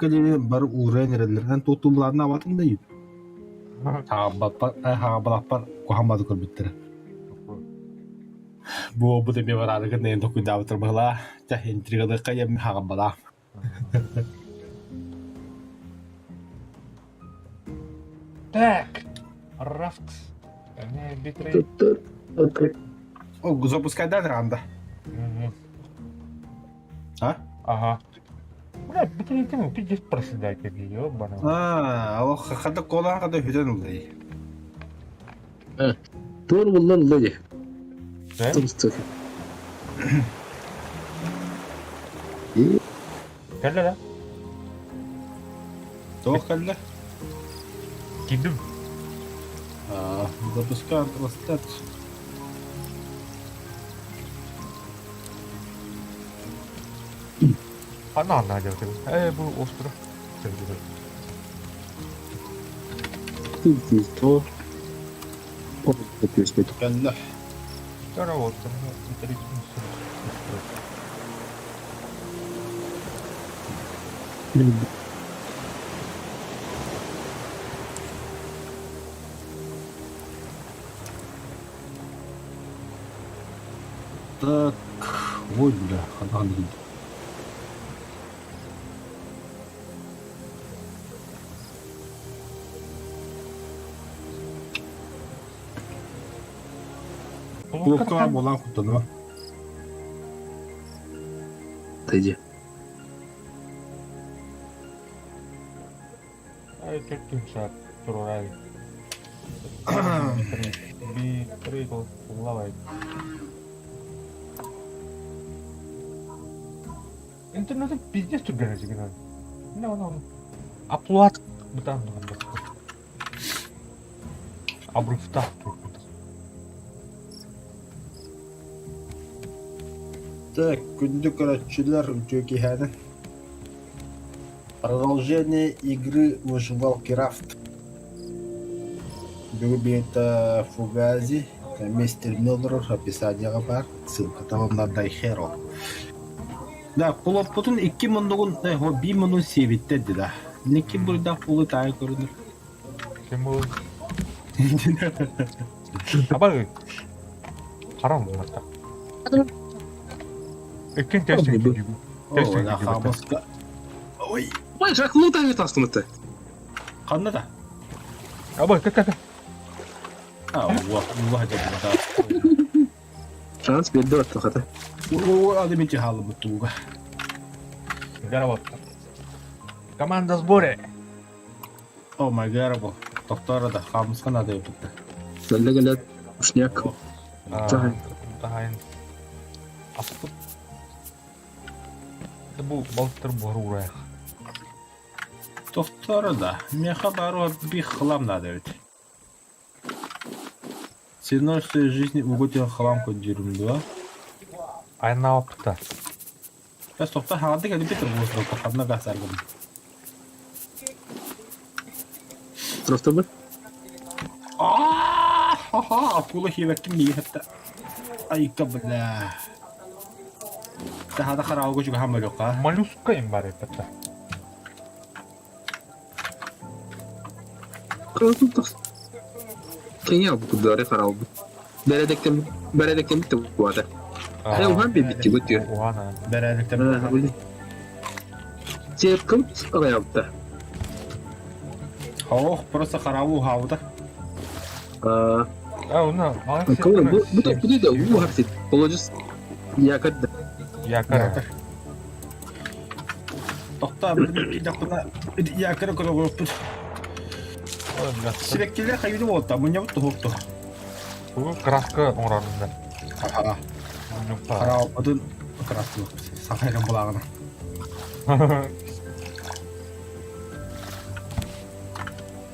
кәлеме бар урен эрелерден тутуларына батың да еп. Хағабалаппар кухамбады көрбіттірі. Бұл деме бар адығын енді көйді абытыр бұғыла. Жа интригады қайем хағабала. Так, рафт. Не битрей. О, запускайдан ранда. А? Ага. Бля, битрей тему, ты здесь проседай, как ее, бана. Ал хақада қолан қада хүден ұлдай. Тур буллан лоди. Да? Тумстық. Кәлі да? Тоқ кәлі? Кидім. Запускаем простат. Ана надел тебе. Бұл остро. Тумстық. То. О, это Кәлі. Кара вот, битрей. Так, ой, бля, хана не. Блокка болан құттыны. Тайди. Чуть-чуть шаг, турай. Битрей, лавай. Интернет'e пиздец тут гаражи гинан. Не. Аплат бутан надо. Обрывта. Так, күндік көрәтшілер өтеуке хәді. Продолжение игры выживалки Рафт. Бюбета Фугази, мистер Милдер, описание бар, ссылка талондардай херо. Да, пулоппутун 2 мыңдығын, 1 мыңын себеттеді да. Неке бұрда пулы тайы көрінір. Кем бұл? Абай, қарам бұлмақта. Экен тәстен күйгім. Ой, да, хамыска. Ой, Ой, жак ну там етастым это. қанна да? Абай, как? Уа, да. Шанс берді баттым хата. Адементе халы бұттуға. Гараватта. Команда сборе. О, май гарабо. Тоқтары да, хамыска надо өтіпті. Сәлі ушняк. Тағайын. Аспыт. Бұл балықтар бұғыр ұрайық. Тоқтары да, меха бару бих хлам надо өт. Ценой своей жизни угоден хлам кодируем, да? Айна опыта. Сейчас тоқта хағады кәді бетір болсын, тоқадына ғасарғым. Просто бы. Ха-ха, акула хевектім неге хәтті. Айка, бля. Тахада қарауға жүгі хам өліқ, Моллюска им бар епетті. Кратутас. Кenya bu kudare karal bu. Beredekten bitti bu arada. Uhan bir bitti bu diyor. Уғана. Бәрәліктен. Теп кім ағайапты. Хоқ, просто қарауы хауды. Уна. Кылы bu da bu hapsit. Olacağız. Yakaddı. Якар. Тоқта, якыры көрі көріп Сиреккелер қайды болта, мұне бұтты хоқты. Бұл краска оңрарында. Қарау бұдын краски болып, сақайрын бұлағына.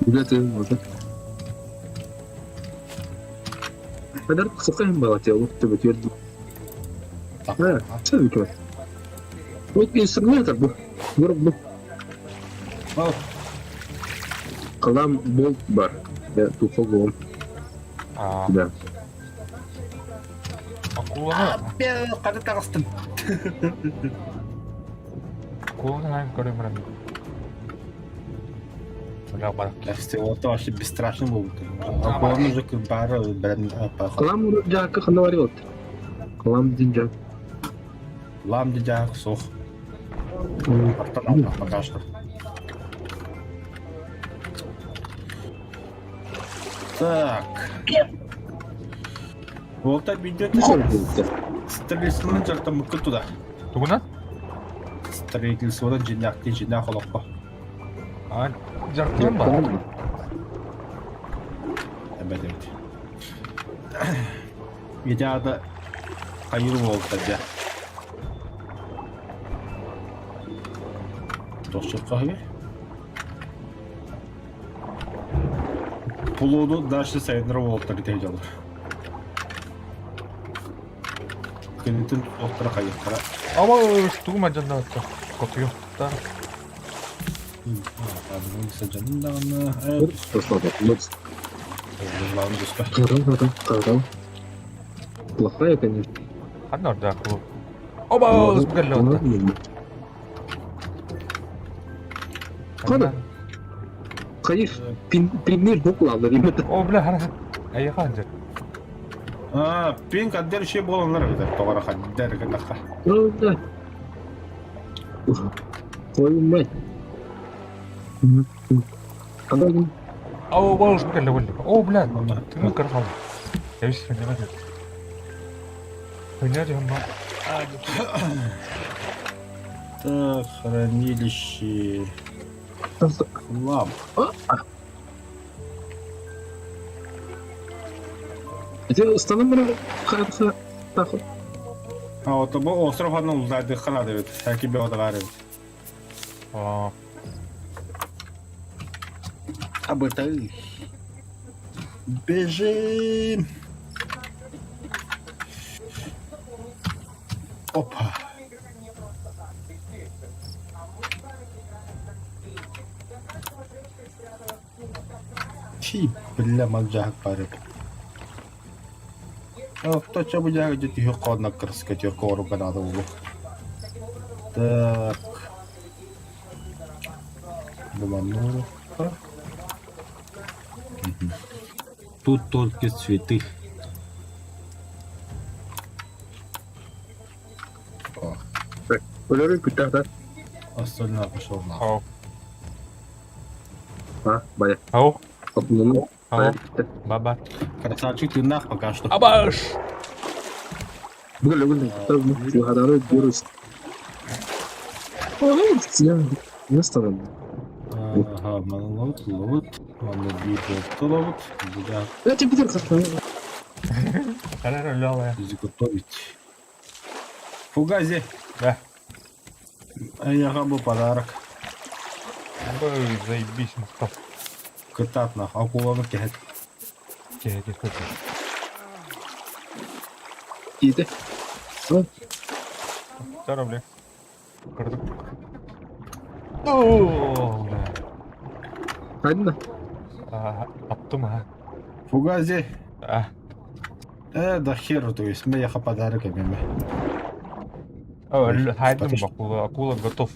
Güzel oldu. Kadar kısa hem bağlat ya, bu bitiyordu. Ha, tabii ki. Bu instrümantal bu. Bu. Al. Kalam bol var. Ya tufak bol. Да. Акуланы. Мен қады тағыстым. Акуланы хайм көремін. Бля, бар. Вот вообще бесстрашный был. А он уже как бар, брен, Кылам жакы кандай бар болот. Кылам дин жак. лам дижак сох. Пока что. Так. Вот так видео строительство жартам мүккі туда. 누구나? Строительстводан жинақты жинақ олаққа. 아, жаркын ба? Әбәдемді. Едяда қайыр болды да. Достыққа ғай? Пулуду дашты сайындыры болды да жалыр. Күнітін тоқтыры қайыққара. 아마 누구만 전 나왔죠. 어떻게? 따라. Adamın sacanındağına... Тослады. Жылауын дұспа. Кыргыз. Плохая, конечно. 한 날다 그거. 어머, 스펠러. Када? Кайф. Пиннер буквалар именно. 어, бля, 하나. 아이가 안 돼. Пен қаддер ше боланлар өді. Тоғара қаддер қадаққа. Да. Қоймай. Қандай? 아우, 뭐 스펠러 걸려. 어, бля. 등은 끌어 가. 여기서 내가 돼. 그녀지 한 번. Так, хранилище... Хлам. Где установлено хорошо? Так. А вот бұл остров анның ұлдайды қалады өді. Әкебе одағар өді. 어, Абытай. Бежим. Опа. Чи, бля, манжақ бар еді. Кто что бы я где-то ее кодна красить, ее кору надо было. Так. Думаю, тут только цветы. О, Өлөрү күттәр. остальное пошел на. 아우, Бая. 아우, Отмunu. 아우, 바바. Красавчик, ты нах пока что. 아바ш. Бүгін жуғадары görürüz. Не станам. Ага, монолог, лот, монобит, лот, да, Я тебе битер қасқан. 가라를 올라와요. изготовить. Фугази, Да. я был подарок. ой, заебись, Мустаф. Кытат нах, акуланы кехет. Кеге көтө. Кейді. Здорово, бля. Кырдык. О, бля. Қайдың да? Аптым, а. Фугази, А, да хер, то есть, мне яха подарок, а мимо. хайдым, акула готов.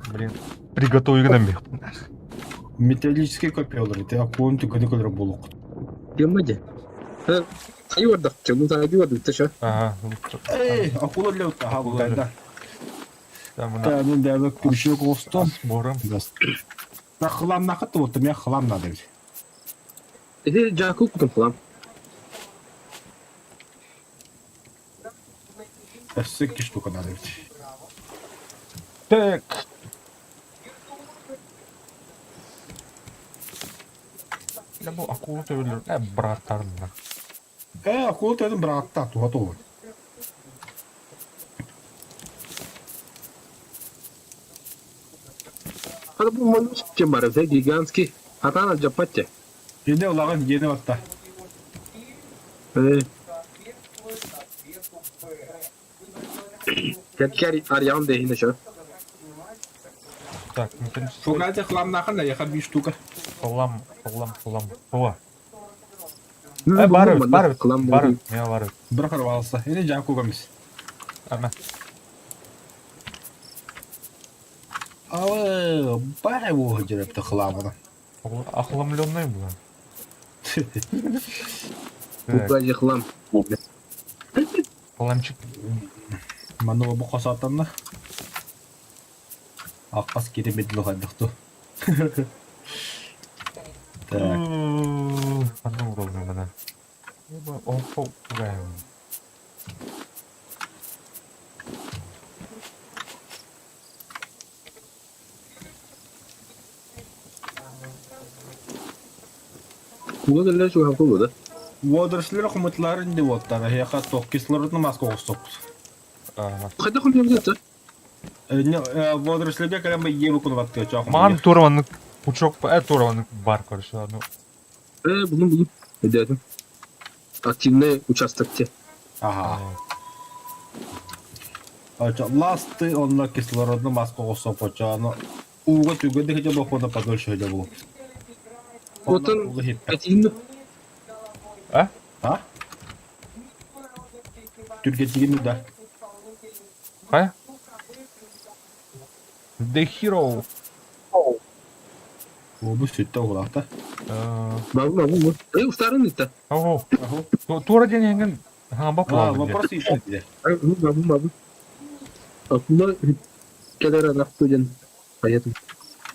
Блин, приготовить нам бег. Металлический копиолар, ты акулын түгіні көлір болуқ. Келмеді. Қай бардық? Жолын тағайды барды, тыша. Ага, Эй, акула для вот, ага, Акула да. там у нас Да, ну да, вот күршек олстон. бором. Да, хлам нақыт, вот, мне хлам надо. Жақу күтім қылам. Всякие штука надо. Так. Я был акула, братан. Акула ты брат, так, готово. Ада бұл мұны сүттен бары, гигантский. Атана жаппатте. Енді олаған ені батта. Кәткәр ариян дейін шо. Так, металлический. Фугази хлам нақын, яха 5 штука. Хлам. О. Бар, Бар. Я бар. Бір қырвалысы. Енді жаң көгіміз. Ана. бай ол жүріпті қыламына. Охламленный была. Фугази хлам. Хламчик. Маны бұл қосатынна. Аққас керемедлі қайдықты. Так. Одну уровня надо. Опа, пугаем. Фугази şu hafta oldu. Водорослер құмытларын деп оттары. Яқа тоқ кислородны масқа қостық. Қайда қойып жатты? Водорослерге кәлембі еру күні баттығы чоқым. Маған турованный пучок, турованный бар, короче, ну. Bunu. Ödedim. Активный участокте. Ага. Ласты, онна кислородны масқа қостық почаны. Уға түгенде хеже бақуына подольше хеже бұл. Отын активный. А? А? Түрге дегені да. Қай? The Hero. Бұл сөйтті олақта. Бабу. Устарын это. Ого. Тура денеген хаңба плавный. Вопрос ешті де. Бабу. Акула келер нахтуден. Поэтому.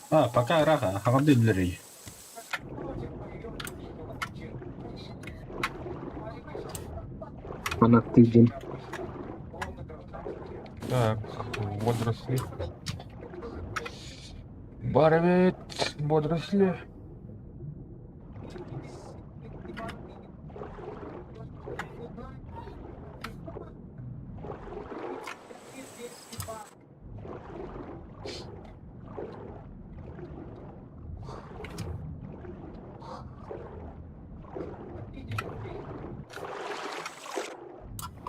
Пока раға, хағамды білірей. Нахтуден. Так, водоросли. Баровит, водоросли.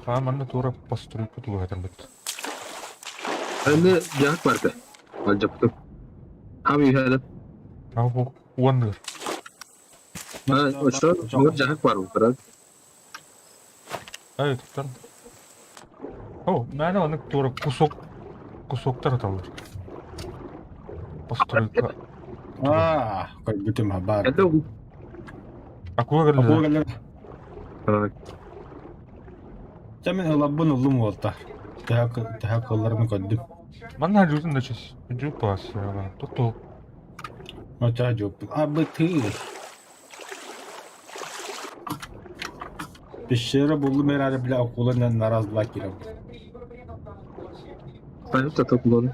Мана тура постройку тугатар бит. Anne cevap vardı. Alacaktım. Abi hadi. Ого, Wonder. Şu cevap var mı? Ай, туктар. О, мана аны тура кусоктар аталыр. Постройка. Қой бүтім бар. Hadi o. Акула келді. Жамин ылаббын ұлым олта. Тәхәк оларыны көддім. Мана жүзін дәчес. Жүз пас. Туту. Оча жоп. Абыты. Пешері болу мерәрі біле ақулынан наразылар керем. Ben de takıldım.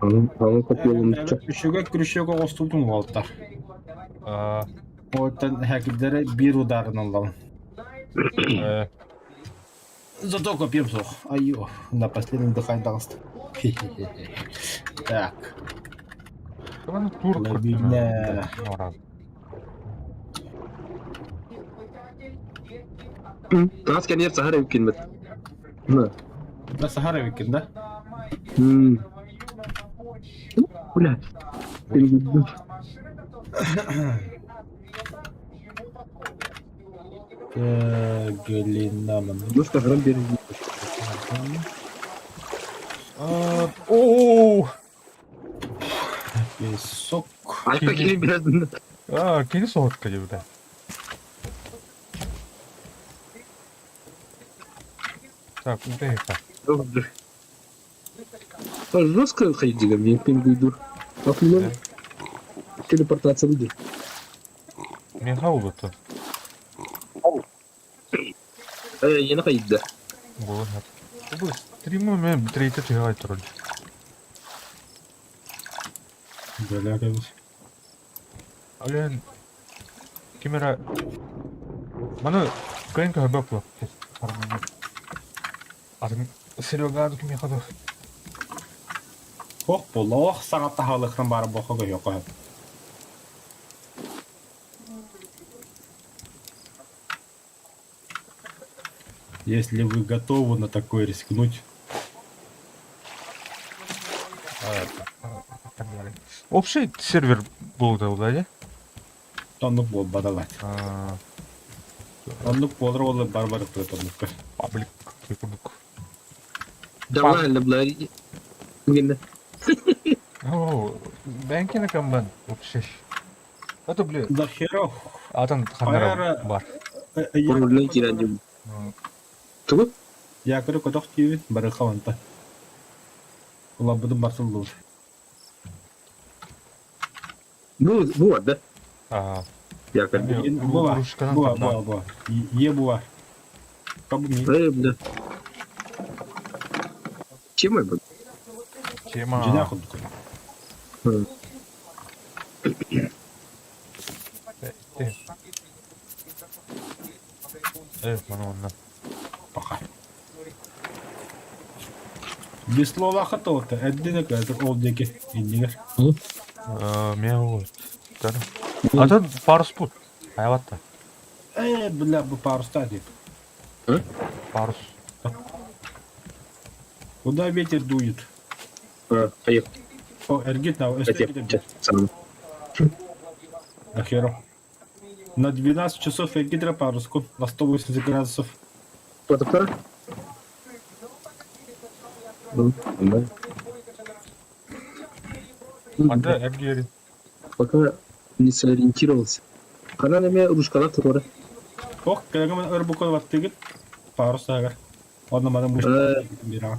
Hanım kopyalım. Үшіге күрішеге қостудың олтар. Оттан хәкімдері бір ударын алам. Зато копьем соқ. Айо, на последнем дыхании. Так. Мана тура Лабиня. Тас كان يرسى هذا يمكن مت. Да, Сахара викенд, да? Бля. Галина. Ну что, грам берем. Ооо. Песок. Ай, какие бездны. Кені соғытқа жеуді. Так, куда это? Жестко ходить, мне пингуйду. Охуенно. Телепортация людей. Мен қауылды. Yeni kayıtlı. Болады. Бұл стримі мен бітірейті тұяғай тұрады. Бәләгәбіз. Ален камера мана кренка хабаплап. Атын Серега кеме хады. Хоқ бұл, оқ сағатта халықтан барып оқығы жоқ. Если вы готовы на такое рискнуть. Вообще сервер болды да? Тоннук бол бадалать. Тоннук болыр олы бар-бар өтті тоннукка. Паблик кекурдук. Давай, лаблади. Гинда. О, бенкине камбан. Вообще. Это, блядь, Да херо. атын ханара бар. Пурулын киранжым. Тугу? Якыры коток тиви бары хаванта. Ула будым барсын лур. Bu var da. А, Yakın. Bu var. Урушканан Bu var, bu табдан. var, bu var. Ye bu var. Kabul mi? Бля. Чем это? Тема. Cina kurduk. Mana ondan. Baka. Bir Slovak'a da orta. Eddine kadar oldaki indiler. Мяу. Атын парус bu. Hayvatta. Bля, bu паруста değil. Парус. Куда ветер дует? Поехал. О, Эргит, на Хотя, сам. Нахера. На 12 часов Эргидра паруску, на 180 градусов. Фотоаппарат? Нормально. Анда Эргери. Пока не сориентировался. Каналами ручкалар тура. Ох, когда мы Эрбукол ваттыгит, парус агар. Ondan bana bu bir an.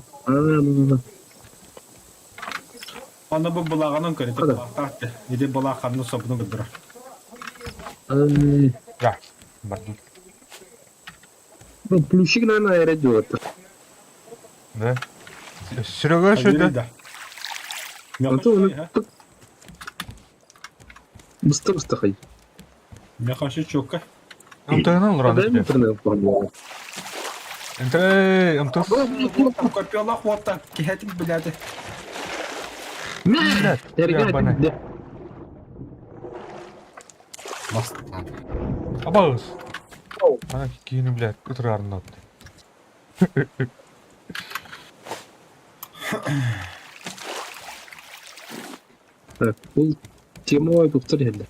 Onda bu bulağının kırıtı bulağıttı. Nede bulağ kanını sopunu bildirir. Ya. Bardu. Плющик, наверное, радио. Да. Серега что это? Быстро ходить. Я хочу чука. Антенна Дай рано. интернет пробовал. Антенна. Копиялах вот так, кихетик, блядь. Блядь, ябаный. Да. Бастан. Абаз. Ана кийини, блядь, кытырарын атты. Так, бұл темой доктор енді.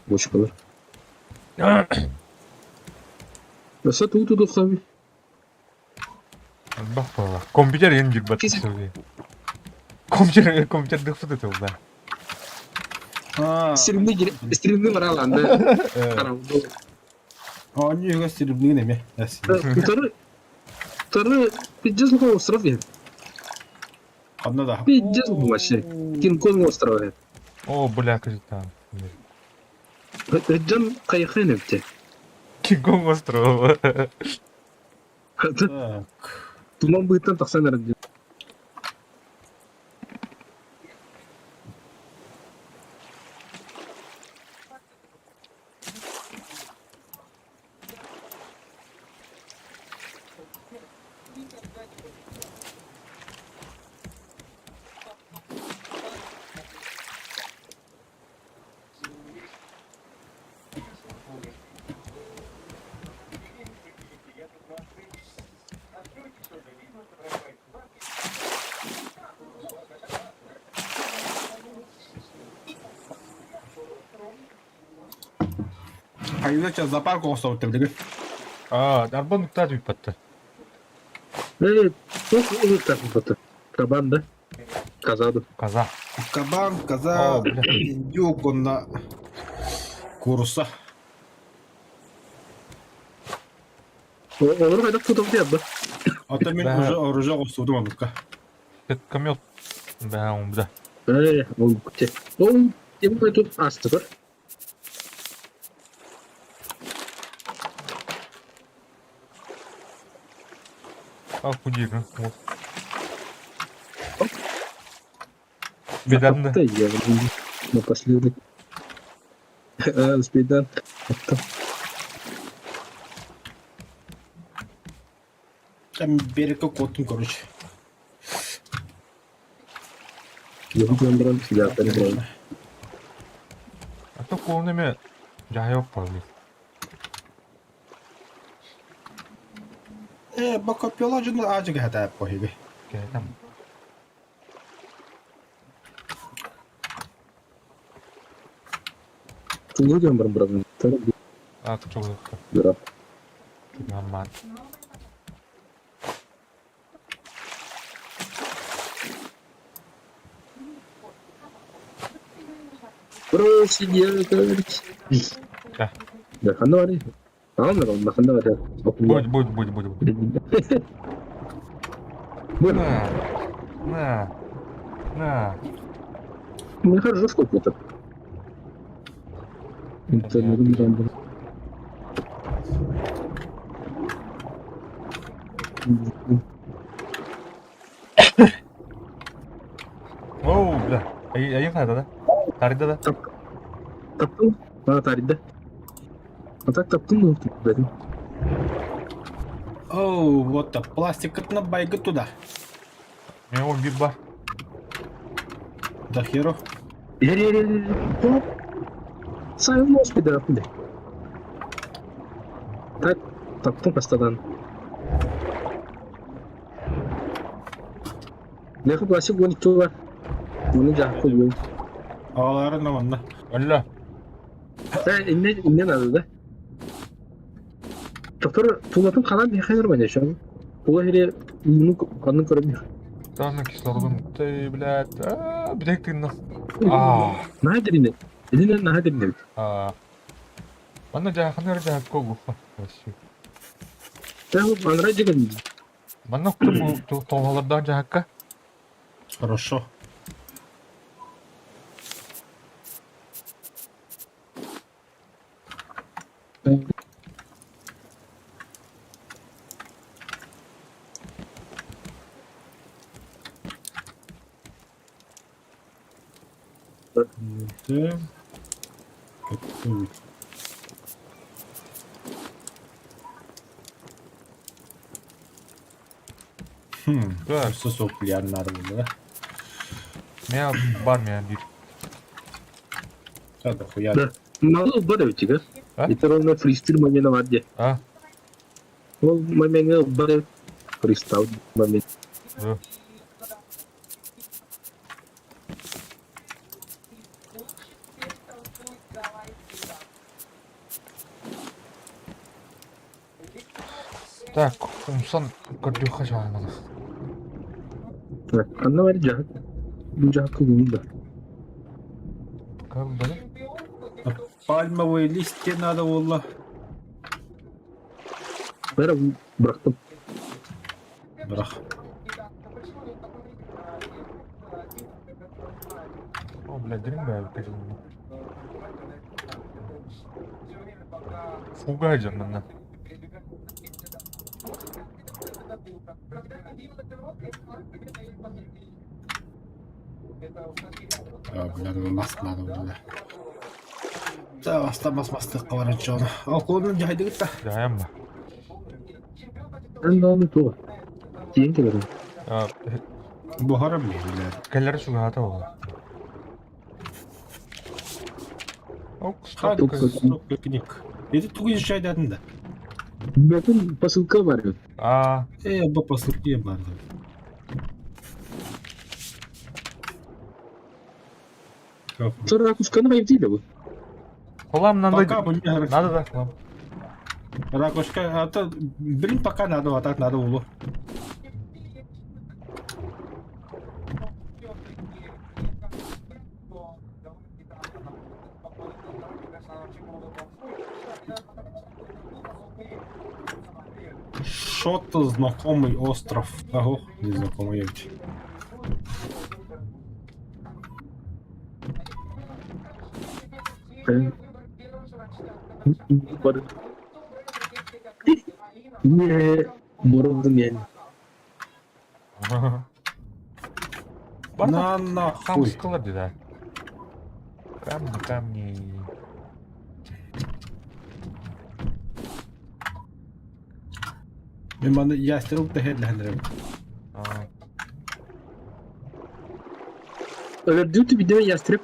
Бочкалар. Наса тууту доктор. Бак бала. Компьютер ен жүрбөт сөзү. Компьютер дыфты это да. Стримный варал анда. Карауды. Они его стримный неме. Второй пиздец на остров ен. Одна да. Пиздец вообще. Кинг-Конг остров ен. О, бля, кажется, там. Эджан кайхен епте. Кинг-Конг острова. Так. Туман быттан тақсан әрді. Hayırlı çaz zapar kosta oturdu. А, арбан нуктаж бипатты. Çok olur takım foto. Kaban da. Kazadı. Каза. Кабан, коза, О, бля. индюк, он на курса. Olur kaydak foto yaptı. Ата мен Да. уже оружие костудум аныкка. Камёт. Да, он да. Ол күте. Ол ему тут асты бар. А, худик, вот. Бедан да. Да, я напоследок. Спидан. Там берега котум, короче. Я буду брать себя, понимаю. А то колными жайып палды. Бака пиоложун ажыга хата похиги. Там. Ты не идем брат. А, ты что? Да. Нормально. Бросить. Да. Да, ханавари. Tamam mı? Onda hанавари. Будет. Bueno, На. мне хорошо, сколько это. Это не рандом. Оу, бля. Ayın nerede da? Tarihte de. Таптың? Тарихта. А так таптың mı? Dedim. Оу, вот так, пластикатна байга туда. Benim 11 var. Да херо. Топ. Sayılmaz bir tarafı da. Так, таптың кастадан. Ne kadar basit 12 var. Bunu cevap koyuyorum. Ağaları ne var lan? Öyle. Sen innen adı. Doktor Tuğlat'ın kalan bir hayır bence şu an. Bu hele bunu kanını göremiyor. Там кислородом. Ты, блядь. Блядь, ты нас. Nadir inne. Elinden nadir inne. Bana haner kogu. Вообще. Sen bu anra çıkın. Bana bu tovalardan cahakka. Хорошо. Да. Какой? Да. Su soklayanlar burada. Ne var mı yani bir? Hadi хуя. Да. Мало бара çıkar. Ha? Yeter onunla freestyle mamena var diye. Ha? O mamena bara freestyle mamena. Yok. Так, умсан гордюха çalmadı. Так, anla var cahak. Bu cahak koyduğunda. Как было? Пальмовые листья надо было. Bera bıraktım. Bırak. О, блядь, дрянь, Фуга canına. Блин, маст надо было. Да, мастык каварачы оны. Ал қолымнан жайды кетті. Dayanma. Ben de onu tuğla. Diyen gelirim. Ya, Buharım mı yani? kelleri su hata oldu. Hadi Çok kız, kötü. çok piknik. Еді тугыз жайдадың да. Bakın pasılka var ya. Bu посылкие бар. Sonra kuşkanı ayıp değil mi bu? Kolam Пока bu не Надо да, kolam. Ракушка, а то, блин, пока надо, а так надо улу. Что-то знакомый остров. Ого, незнакомый ведь. Ben... Barı. Niye? Boruldum yani. Var На Там нахуй. sıkılır dedi. Камни. Мен маны яструб да хедлендирем. Öldürdü bir de ястреб.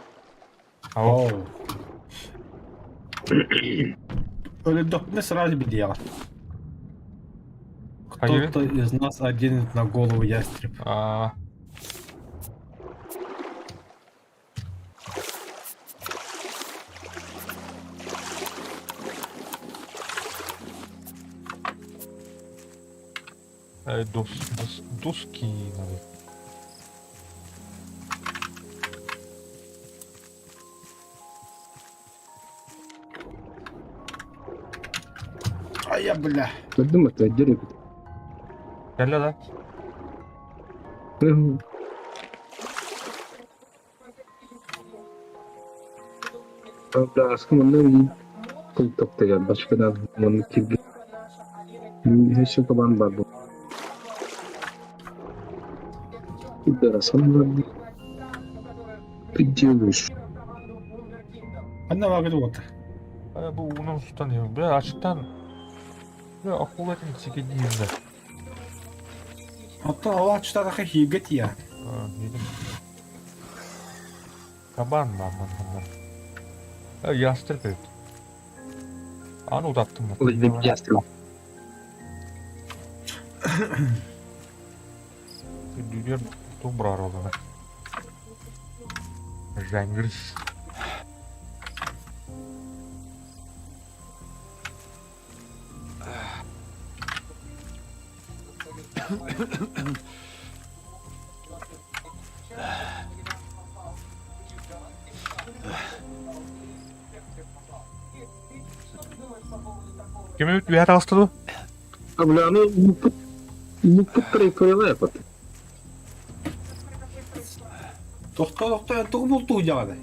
Ау. Öyle допне сразу бедела. Hayır. Кто-то из нас оденет на голову ястреб. Доски надо. ya bля. Gördün mü? Tencere. Gel lan. Abla askım ondan kul topta gel. Başkadan onu kirli. Her şey taban var bu. Bir de asam var. Bir diyormuş. Anne vakit oldu. Bu onun sustanıyor. Böyle açıktan böyle akıl edin sikediğimde. Hatta o açıdaki hibget ya. Ha, yedim. Taban mı aman. Yastır böyle. Anı uzattım mı? Ulan ne bileceğim. Dünya tuh berarol banget. Bahasa Inggris. Gimana bir hata tuh? Abla onu luput trayektoriyalar yapar. Doktor entuğu bulduğu yani.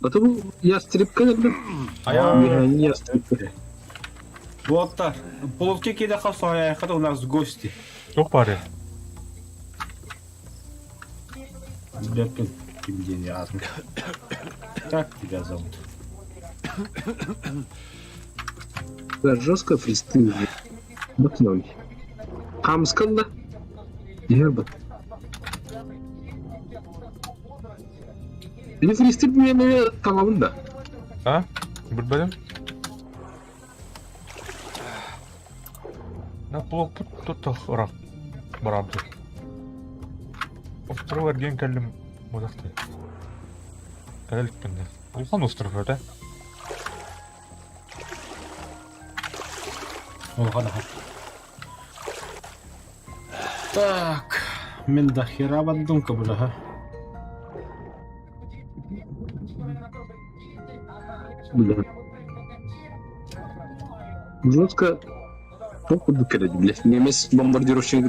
Atı bu yastrip kadar mı? Yani yastrip kadar. Bu hatta Polotke kede kalsa ayakta onlar gosti. Yok bari. Bilmiyorum kim diye yazmış. Так тебя зовут? Да, жестко фристайл. Bakın Hamskalla. Diğer bak. Bir freestyle bir yemeğe tamamında. Ha? Bir bölüm. Ne blok tutuh orang berabdu. Ostrow ergen kellim mudahtı. Kalik bende. Bulsan Ostrow öde. Ага. Так, мен до хера подумка была, ха. Burada. Жестко. Çok dikkat edin. Bile. Nemes bombardировщик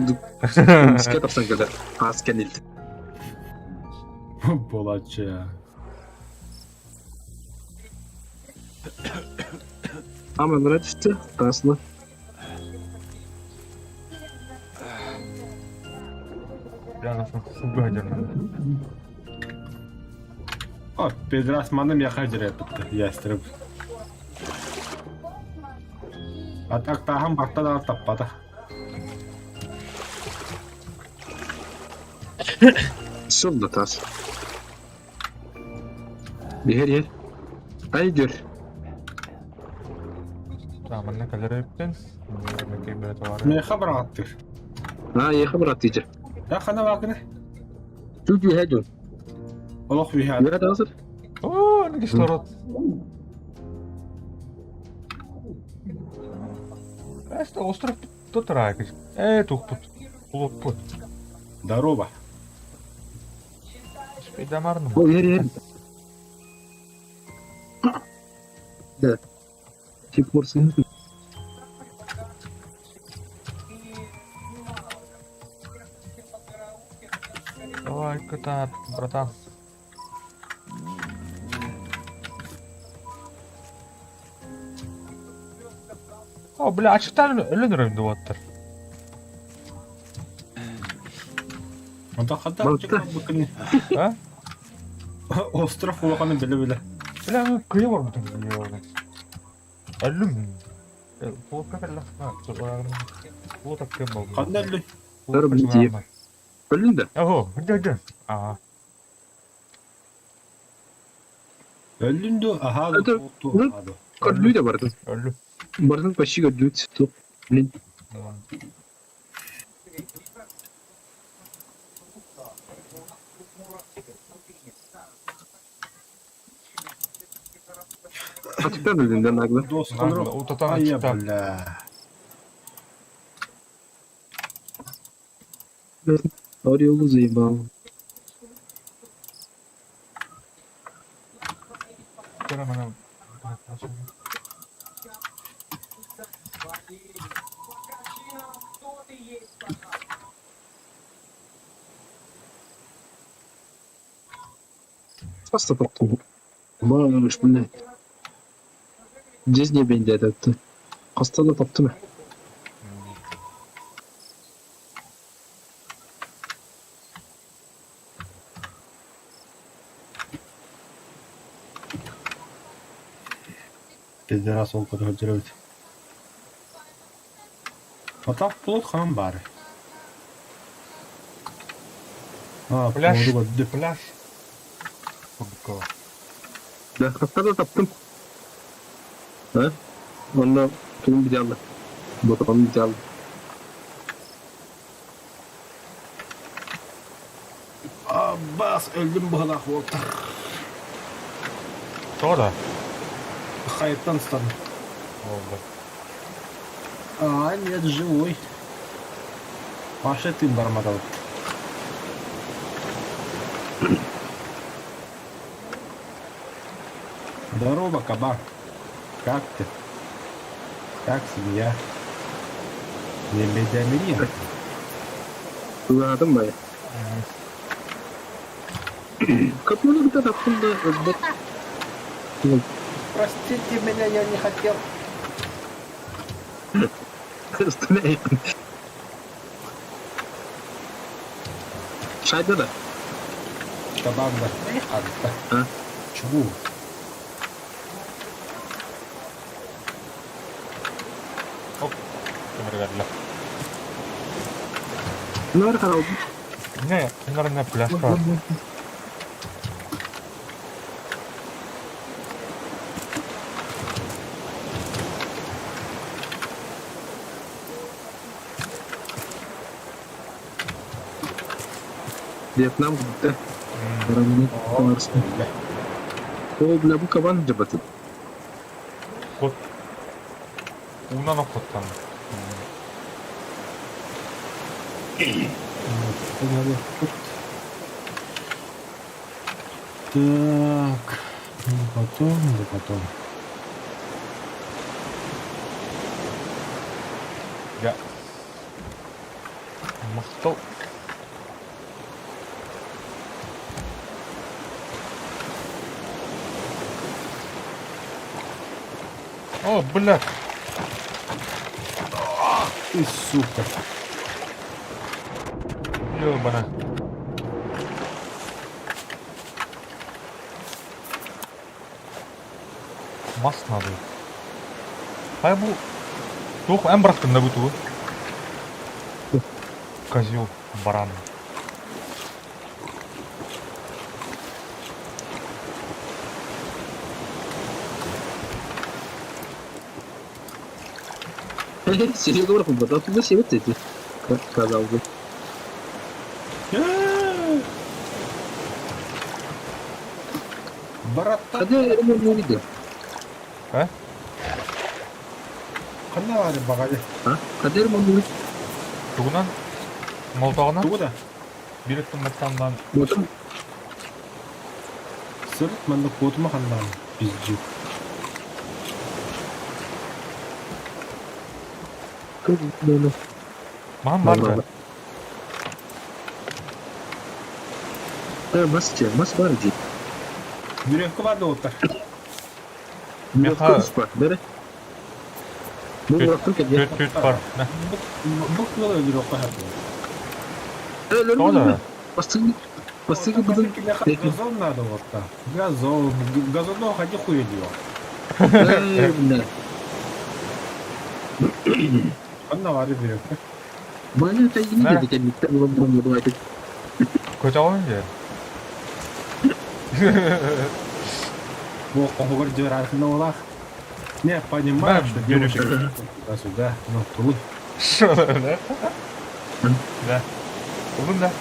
misket atsan kadar. Asken ildi. Болача. Ama Murat işte aslında. Ya nasıl subuh aja. О, педрас манам яхажыр yapıttı, ястырып. Atak taham bakta da tappada. Solda tas. Bir her yer. Ay gör. Tamam ne kadar yaptın? Mungkin berapa orang? Ne haber attır? Ha iyi haber atacak. Ya kana bakını. Çocuğu her gün. Allah bir hal. Murat hazır. Oh, ini keselorot. Это остров тут райкис. Тут put. Здорово. Sepeda marno. O yer yer. Да. Тип морсын. Давай, kita, братан. О, бля, açıktan ölünürüm duvattır. Onda kadar Balıkta. çıkan bakın. Ha? Ostrov olağanı bile. Bля, kıyı var bütün kıyı orada. Ölüm. Bu kadar lah. Ha, bu tak kıyı var. Kandelli. Sarı bir diye. Öldün de. Oho, hadi. Aa. Öldündü. Aha. Hadi, Tuttu. Kadlıyı da vardı. Ölüm. Vardı başı kadlıyı tuttu. Ne? Açıktan öldüğünden nagla. Dostları. O tutan Ay ya açıktan. bля. Oraya yolu zeyba. Kira mana? Просто топтым. Баш мына. Жизни бенде айтты. Кастада топтым. Bizde nasıl o kadar hıcırıvdı. Atak bulut kan bari. Ha, Pляж. oldu gördü. Пляж. Кубикова. Да, кастада топтым. Ha? Onunla kimin bir canlı. Botanın bir canlı. Abbas öldüm bu halak Walter. Что да? Hayattan ıslandım. Oldu. А, нет, живой. Паша, ты бормотал. Здорово, кабан. Как ты? Как семья? Не меня. Anladın mı? Kapını bir de toптым da özbek. Простите меня, я не хотел. Üstüne yakın. Çayda da. Кабан да. Эй, ханта. Ha? Чего? Kömür verdiler. Ne var kanal? Ne? Bunların ne pляж var? Вьетнам gitti. Paranın varsa. O bile bu kaban cebatı. Кот. Унан окоттан. Так. Ну, потом, да потом. Я. Мықты. О, блядь. Ты, сука. Ёбана. Мас надо. Хай bu. Yok en bıraktım da bu tuğu. Козел, баран. Серьезно говорю, потом туда все вот эти. Сказал бы. Братан, Hadi ремонт не видел. He? қандай var бағады? Ha? Hadi ремонт не видел. Туғынан, молтағынан, Туғы да. биректің мәттандан, Ботом. Сырт, мәнді қотыма қандан. Пиздюк. Böyle. маған барды. Mas var ki. Бүйреккі барды отыр. Meha- Var. Bere. Bu bıraktım ki. Төт бар. Мә, Бұл кілі бүйрек қойады. Öyle О да. Бастығы бұдың. Газон надо вот так. Газон. Газонного ходи хуй идет. Қандай var бүйректі? Bana da yine Mer- dedik yani. Bunu aydık. көте алайын же. Бұл қоғыр жер арқында олақ. Не, понимаю, Мә, что бүйрек. девушек туда-сюда. Ну, тут. Что да? Да. Оғын да.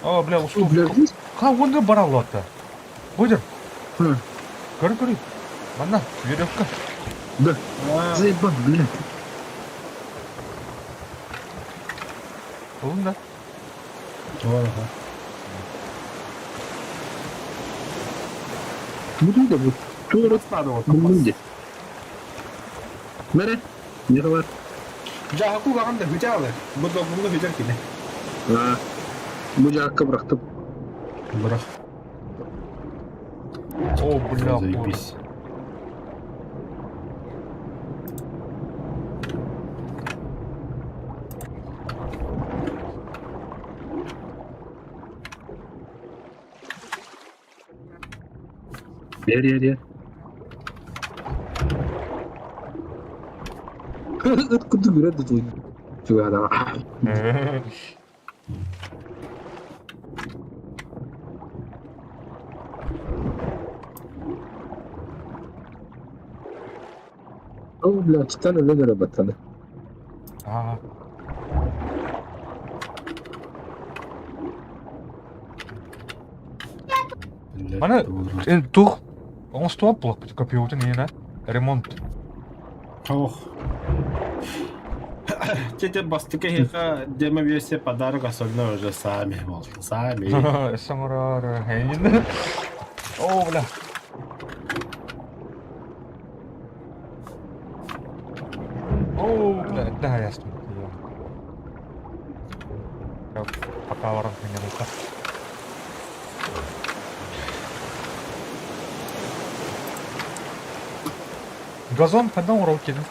О, бля, ұсту. Блядь, Қа, онда бара алады. Бұйдыр. Hı. Көрі. Мана, веревка. Да. А, Заебан, блядь. Оғын да. ой, Bunu da bu. Tuğra Надо вот bunun de. Nere? Ne var? Jahaku kakan da hıcalı. Bu dokunlu hıcar ki ne? Ha. Bu jakka bıraktım. Bırak. О, бля, Заебись. Yer. Откуда говорят, это чего да. О, бля, читали лидера батаны. А, Mana tuh он стоп блок копиотын ена ремонт. Ох. Тете бастыка хека дема версия подарок особенно уже сами болды. Сами. Самурар хейн. О, бля. О, бля, да, ясно. Пока ворон меня не. Газон қайдан оралып келдің?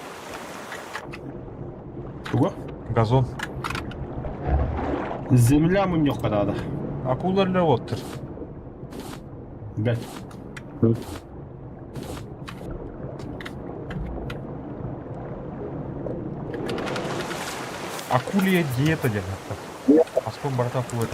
Кого? Газон. Земля mu yok kadar da. Акулалар отыр. Бәт. Акулия диета деген. Аспан барата акула.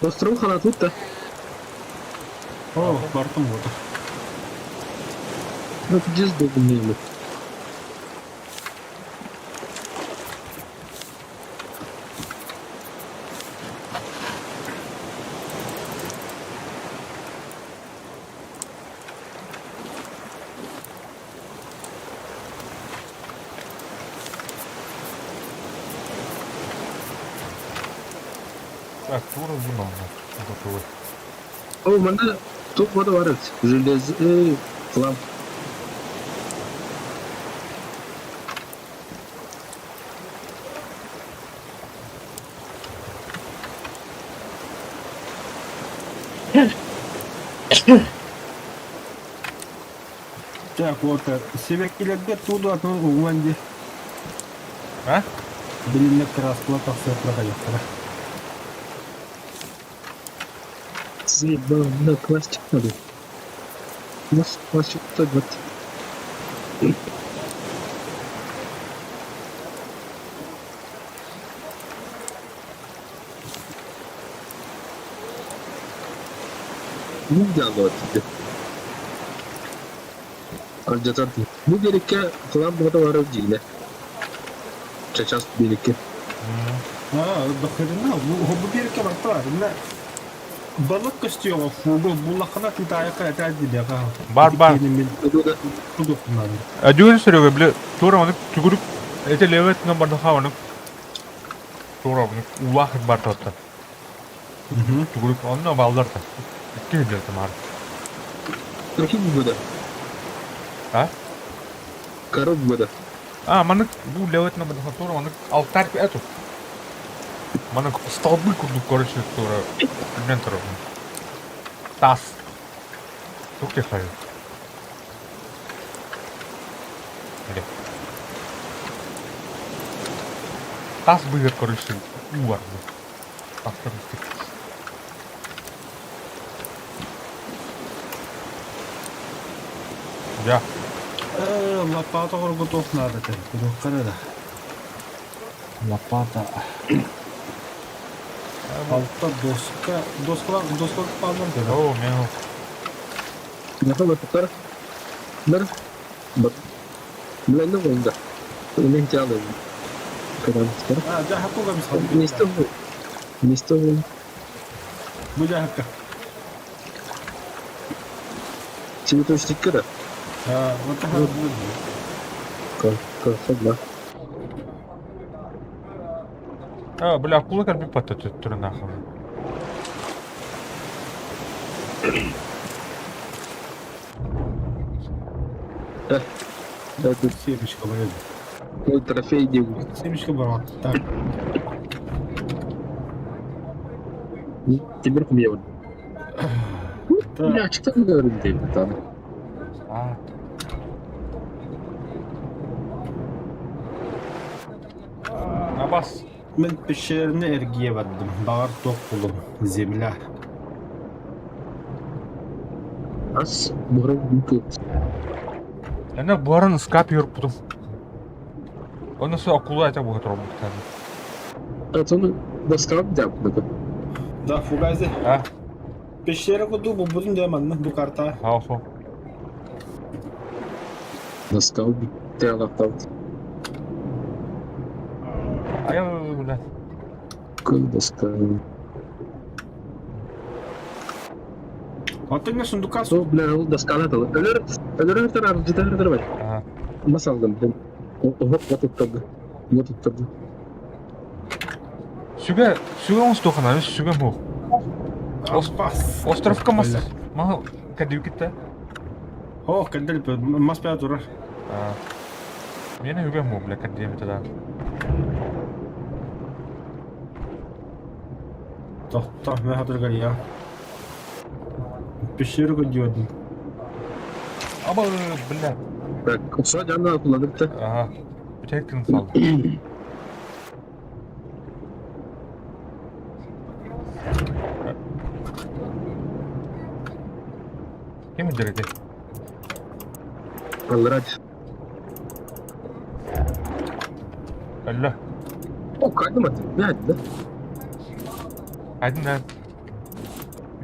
Остров халатутта. О, бартым болды. Ну, здесь догнили. Так, тура зима. Готовы. О, манда топ вода варит. Железный хлам. Так, вот, себеккилерге туду атын уңанди. А? Билинне расплата все проходит. Заебал, на пластик надо. У нас пластик так вот. Ну, да, вот тебе. Алжатан. Bu gerekke falan burada var değil. Çeças gerekke. Ha, дохрена, bu bir ke barta. Ne? Balık kıstıyor bu lakana titaya kayda diye ka. Бар. Bu da Tudu bunlar. Ажуун сөрөг блэ тура маны түгүрүк эте левет на банда хаваны. Тура маны улах бар тотта. Түгүрүк онно балдарда. Икки билет мар. Трохи bu da. А? Корот bu da. А, маны бу левет на банда тура маны алтарь эту. Маны столбы курду короче тура инвентор. Тас. Тук те хай. Тас быгыр короче уар. Автоматик. Я. Лопата готов надо ты. Куда Лопата. Altta doska kaldım dedi. О, мяу. Я хотел покар. Нар. Бат. Блин, ну да. Ini jalan. Kadang sekarang. Ha, jahaku gak bisa. Mister. Bu jahaka. Şimdi tu stiker dah. Ha, what hal bu? Kau sebelah. Бля, акула карби патта төттүрүн ахыры. Это Семечка болезнь. трофей делаю. Семечка брат. Так. Теперь мне вот. Так. Бля, что ты говоришь, Дэвид, там? Абас. Мен пещерine ergiye verdim. Bağır tok buldum. Zemля. Ас, буран бутылка. Эне буарын скап юрпутум. Оны со акула айта буга турмуктан. А то ну, доска обдяпнута. Da Fugazi. А, Пещера kudu bu budun demen bu karta. хаосо. Доска обдяпнута. Ая, бля. Какая доска? Atın ne sunduka О, бля, ол досканы тыл. Өлөр тарап, житар бар. Ага. Масалдым. Вот турду. Вот турду. Сүгэ онстохана, сүгэ му. Aspas. Островка мас. Ма кадив китте. Oh kendel mas pe durur. Мене үгэ му, бля, кадив китте. Toh ben hatır gari ya. Pişeri gidiyordum. Аба, бля. Так, все, жанна кулладык та. Ага. Бүтектин салды. Кем жерде? Алрач. Алла. О, кайдым ат. Не айт да? Айдын да.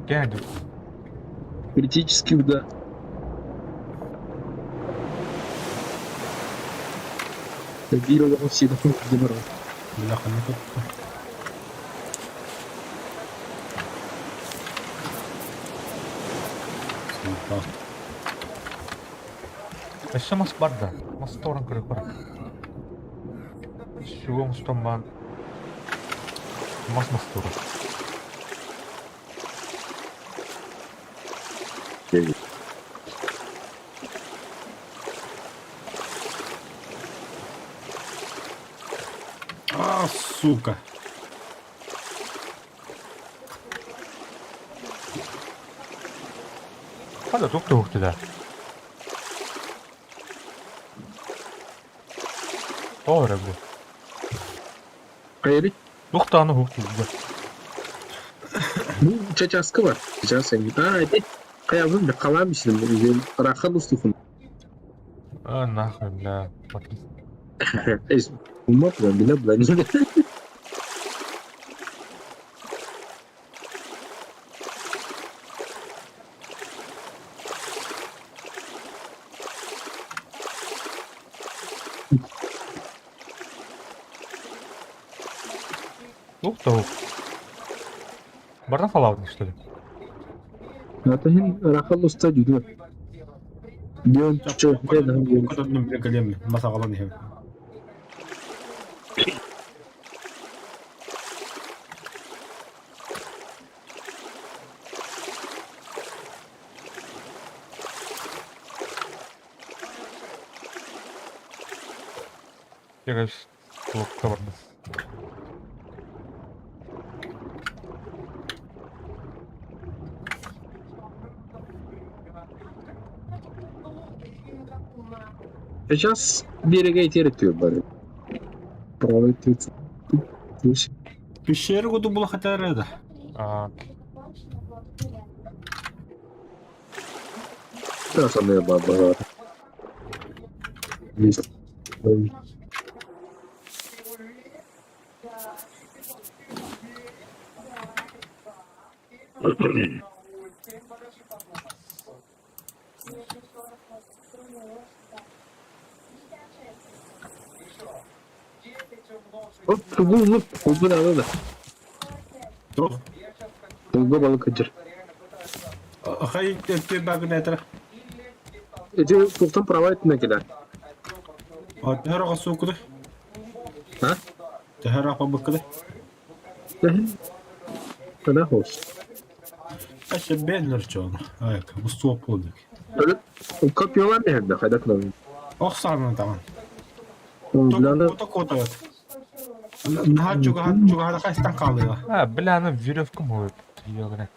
Гэнди. Критический удар. Видео все такое забрал. Бляха не тут. Эше мас бар да. Мас торын көрөк бар. Сүгэ мустаман. Мас торын. А, сука. Хада тукты ухты да. Ора бу. Кайры? Тухтаны ухты да. Ну, чачаска бар. Сейчас они. Это каябым да калам ишин. Мен рахан устухун. Нахуй, бля. Эс, умат да, бля. Тухта ух. Бардан фалаудың, что ли? Это рахан уста жүдү. Ден чучу. Bu kadar bir kalem masa kalan hem. Я, конечно, плохо каварный. Сейчас берега итеретиyor böyle. Правый тыц. Pişeri kudu bula hatar da. Да, самая баба. Есть. Оп, тугу, надо да. Dur. Тугу balık kaçır. Hay bir bakın etra. Эти туктан права этine келер. Tehara kasu kudu. Ha? Tehara apa bakıdı. Тогда хост. А ще беннер чон. Аяк, бусту опудик. Копиялар nerede? Haydak lan. Оксана там. Bilal Ток отоят. Наха чуга хастан калıyor. Біляны веревкам қойып. Йогына.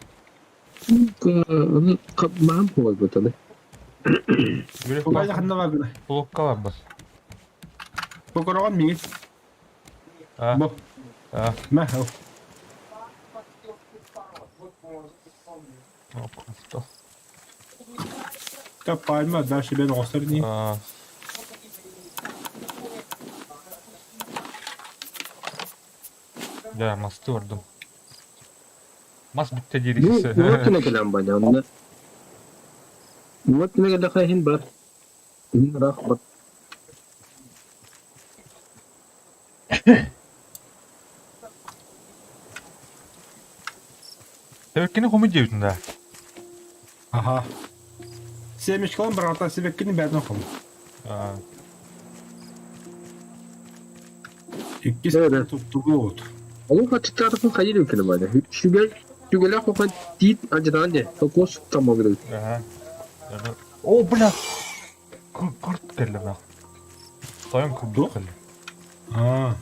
onu kapmam koy bu tabi. Бугай Веревка ханна бар. блокка бар ба. Букорогон мигит. А, Бо. а, Ма. просто. Та пайма дальше бен осырни. А. Да, масты ордum. Mas bitti Bu gerisi. ne gelen bana onda. Bu ne gelen kahin bar. İn rak bak. Тәуеккені қомы деудің да. Аха. Семеш калан бір ата себеккini бәрден қом. İkisi Evet. tuttuğu oldu. Oğlum kaçık tarafın kayır ülkeni bana. Şügeler kokan değil acıdan ne. Kokos tamam gibi. О, бля! Күрт келді бақ. Таян күрт Жоқ? келді. Aa.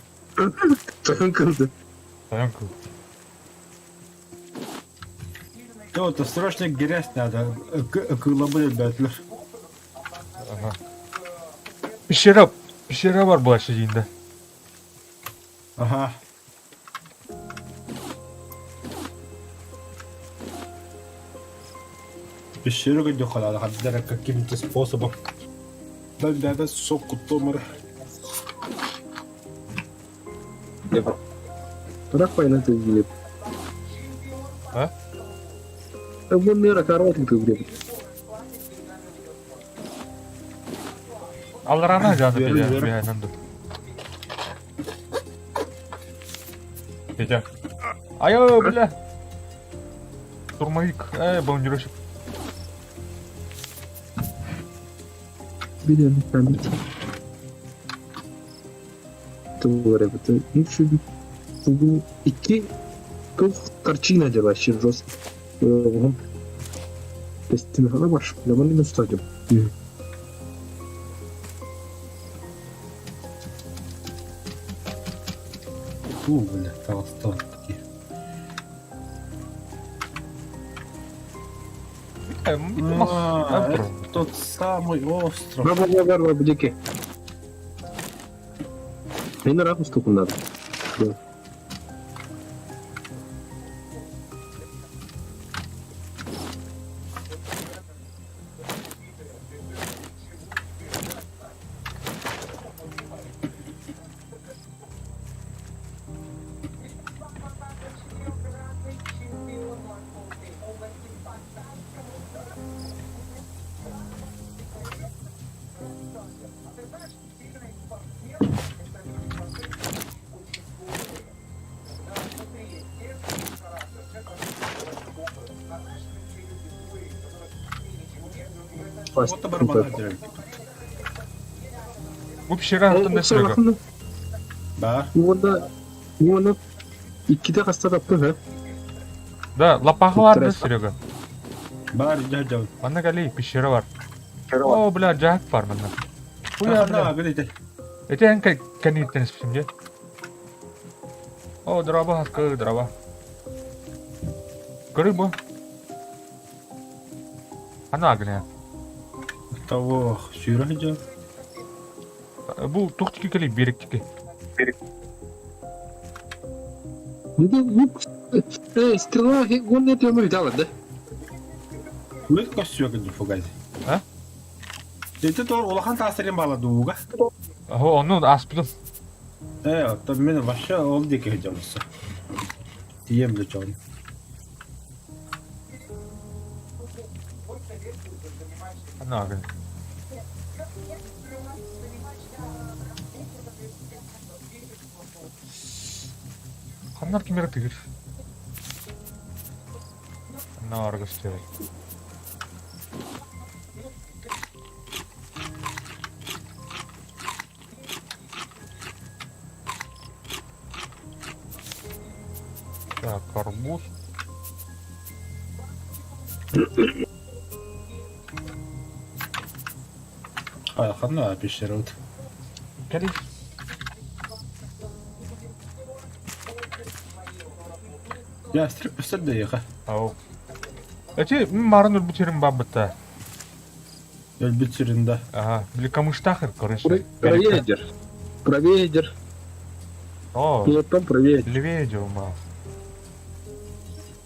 Sakın kıldı. Таян күрт. Ja, это срочно грязь надо. Кылабы бәтлер. Пещера бар былайша дейінде. Ага. Пещеру где ходила, ходила каким-то способом. Да, соку томар. Bırak payına tezgilip. Ha? Bu ne rakar otun kıvrıyor. Алларана жаны Бері, педе, бері. бейнанды. Петя. Айо, бля! Турмовик, бомбардировщик. Biliyorum ben de. Doğru evet. Bu iki kız karçina acaba şirros. Oğlum. Testimi hala baş. Yaman ne stadyum. Бля, толстой такие. Это тот самый остров. Var bu deki. Beni rahat mısın bunlar? Вот барабан direkt. Bu pişeri altında sürüyor. Бар. Bu onu ikide hasta yaptı ha. Да, лопахы бар да, Серега. Бар, жа. Ана гали, пещера бар. О, бля, жак бар мында. Уя, бля. Где? Это ен каниттен спишимде. О, дроба, хаскы, дроба. Көрі бұ. Ана агне. Того сүйрі жа. Бұл туқтики кели, беріктики. Стрела, он не тема видала, да? Вы костюм где фугази? А? Это то улахан тасырын бала дуга. О, оны аспыдым. То мен вообще ол деке жамысы. Тием де чон. Ана агне. Қандар кемері тігір. Ана арғы істері. Карбуз. Айхана пещерот. Келис. Ястреб өсөдө яка. Ау. Эти марын өлбүтерим бабыта. Өлбүт сүрүндө. Ага, били камыштахыр, короче. Проведер. Проведер. О, И потом проведер. левее ма.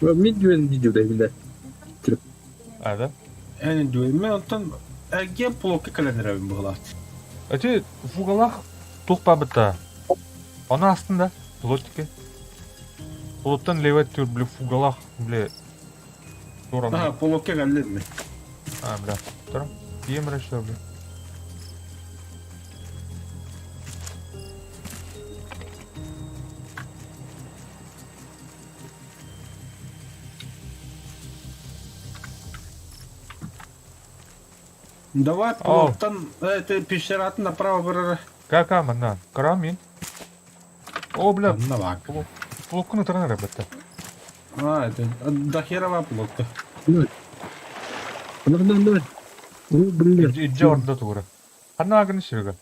Медвен видео да биле. А, да? Эни дуйм мен онтон эге блокка календарым булат. Эти фугалах тук бабыта. Ана астында, плотики. Плоттан левее түр, били фугалах, били. Ага, блокка календарым. А, бля. Тұр. Ем решил, бля. Давай плоттан это пещератын направо бырыр. Кака, мана? Карамин. О, бля. На бак. Плокканы тұрған ребята. А, это дохерова блокка. Давай. О, блин. Иджа орда туғыры. Хана агын шырға.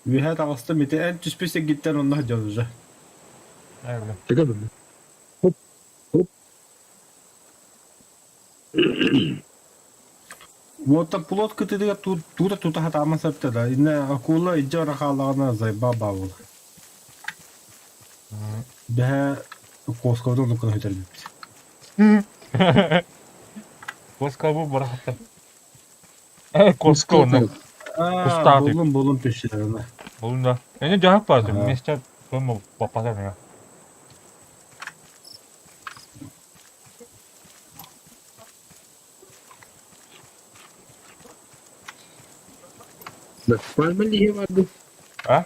Вихат агыста мите эн түспесе гиттен онна жолжа. Ай, бля. Чекай, блин. Хоп. Вот плотка ты тут хата амасапта да. Инне акула иджа рахалагана зай баба бол. Бе косковдон дукан хөтөрбүт. Коска бұл барақта. Коска оны. А, болун пещерана. Бұлында. Әне жағып барды. Ага. Месте көмі бапазар не. Да, нормально я воду. А?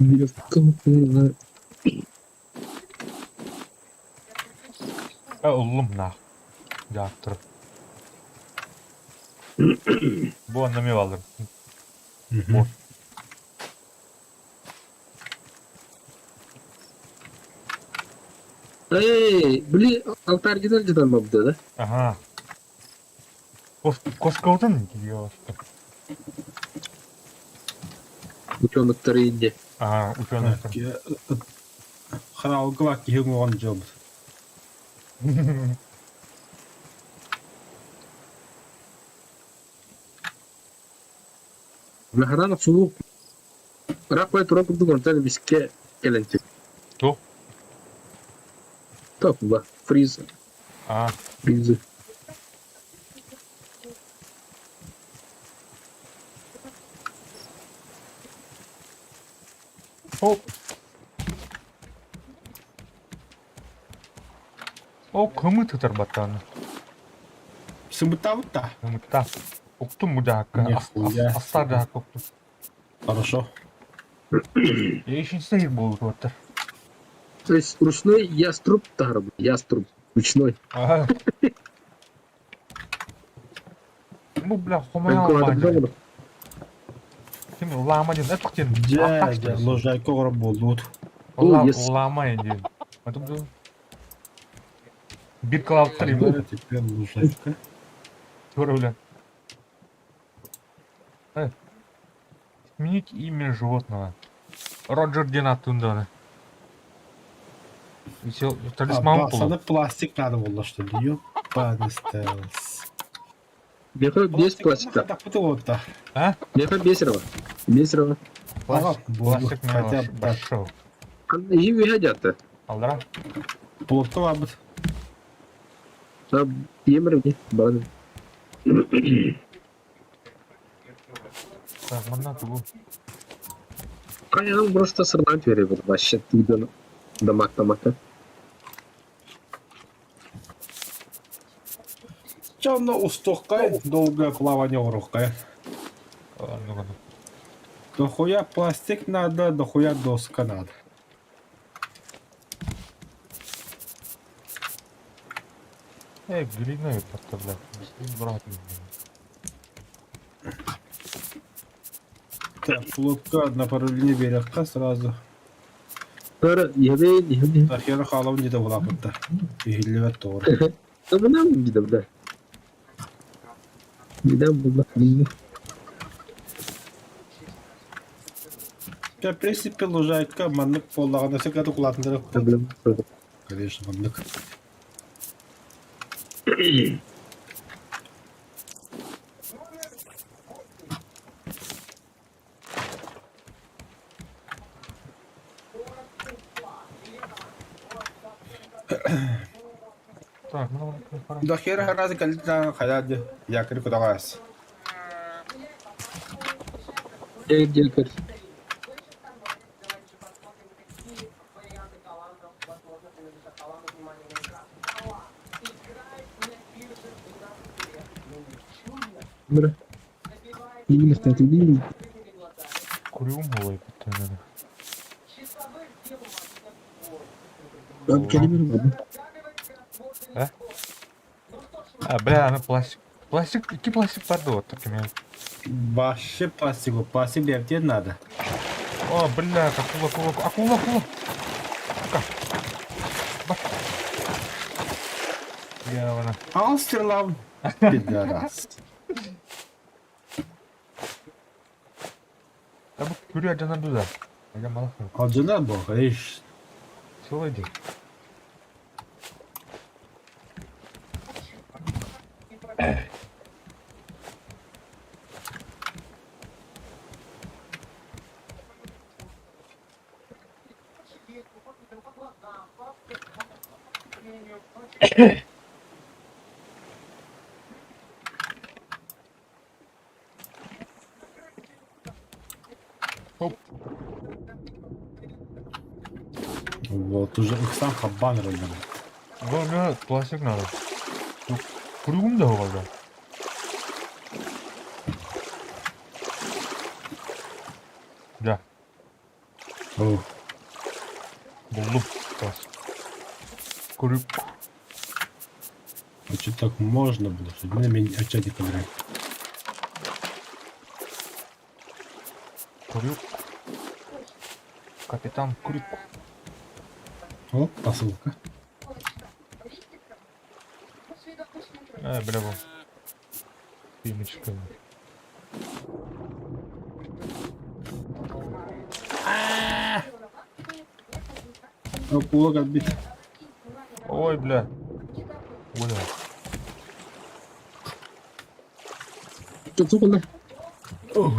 Ұлым на. Жағып тұрып. Бұл аннаме балдыр. Бос. Эй, блин, алтарь где там бабда, да? Ага. Коска ұтын? Ученых Таринде. Ага, ученый. Хараугла кигон жоб. Нахарана суық. Рақпай тұра тұрды ғыртаны біске кәлінтек. Кто? Так, ба, фриз. А, Фризы. оп. О, көмі тұтар баттаны. Сымбытта. Көмітта. Оқтым мұдаққа. Нихуя. Астар жаққа оқтым. Хорошо. Ешін сейр болып отыр. То есть ручной яструб тағыр. Яструб. Ручной. Ага. Бұл, бля, қомай Калькулятор алмайды. бар. Кем ұлама ден, әттік ден. Жа, ложайка ғырып болуд. Ұлама ден. Әттік бір клауттар ему. Теперь лужайка. Тура, бля. Сменить имя животного. Роджер Динатундона. Еще талисман Sana был. plastik надо было, что ли? Ёбаный стелс. Меха без пластика. Так вот вот так. А? Меха бесерова. Бесерова. Пластик Хотя бы мне пошел. И выходят-то. Алдара? плотно лабыт. А емірге бады. Так, мана тугу. Қайағын просто сырнап береді. Вообще туданы. Дамақ-дамақта. Чёрно устохкай, долгое плавание урухкай. Дохуя пластик надо, дохуя доска надо. Глиной подставлять. Брат. Так, лодка на параллельный берег сразу. Sonra yemeğin. Тахера халавын жеде булапытта. Ихиллебет тоғыр. Tamam mı gidelim de? Neden bulmak? В принципе, лужайка, маннык боллағанда секады құлатындырып. Problem. Конечно, маннык. Так, ну, пора. Дахера харазы калитна хаяды. Якыры кудағас. Gel kır. Bırak. İyi kстати, değil mi? Курю малой, наверное. Abi kelime var. Бля, она пластик. Пластик, iki plastik vardı вот такими. Вообще пластику. Пластик левтен надо. О, бля, акула. Сука. Бак. Я она. Алстерлам. Пидорас. Да bu kürüye canlar düzel. Hocam bana koy. Alcılar bu. Hiç. Söyledi. Хоп. Вот уже их сам хабан район. Ну, мне пластик надо. Курюм да var. Да, О, buldum. Класс. Курюк. а что так можно было? Что на меня опять не понравилось. Курюк. Капитан Курюк. О, посылка. Бля, вот. Пимочка. Акула отбить. Ой, бля. Бля. Çok çok oldu. Ой,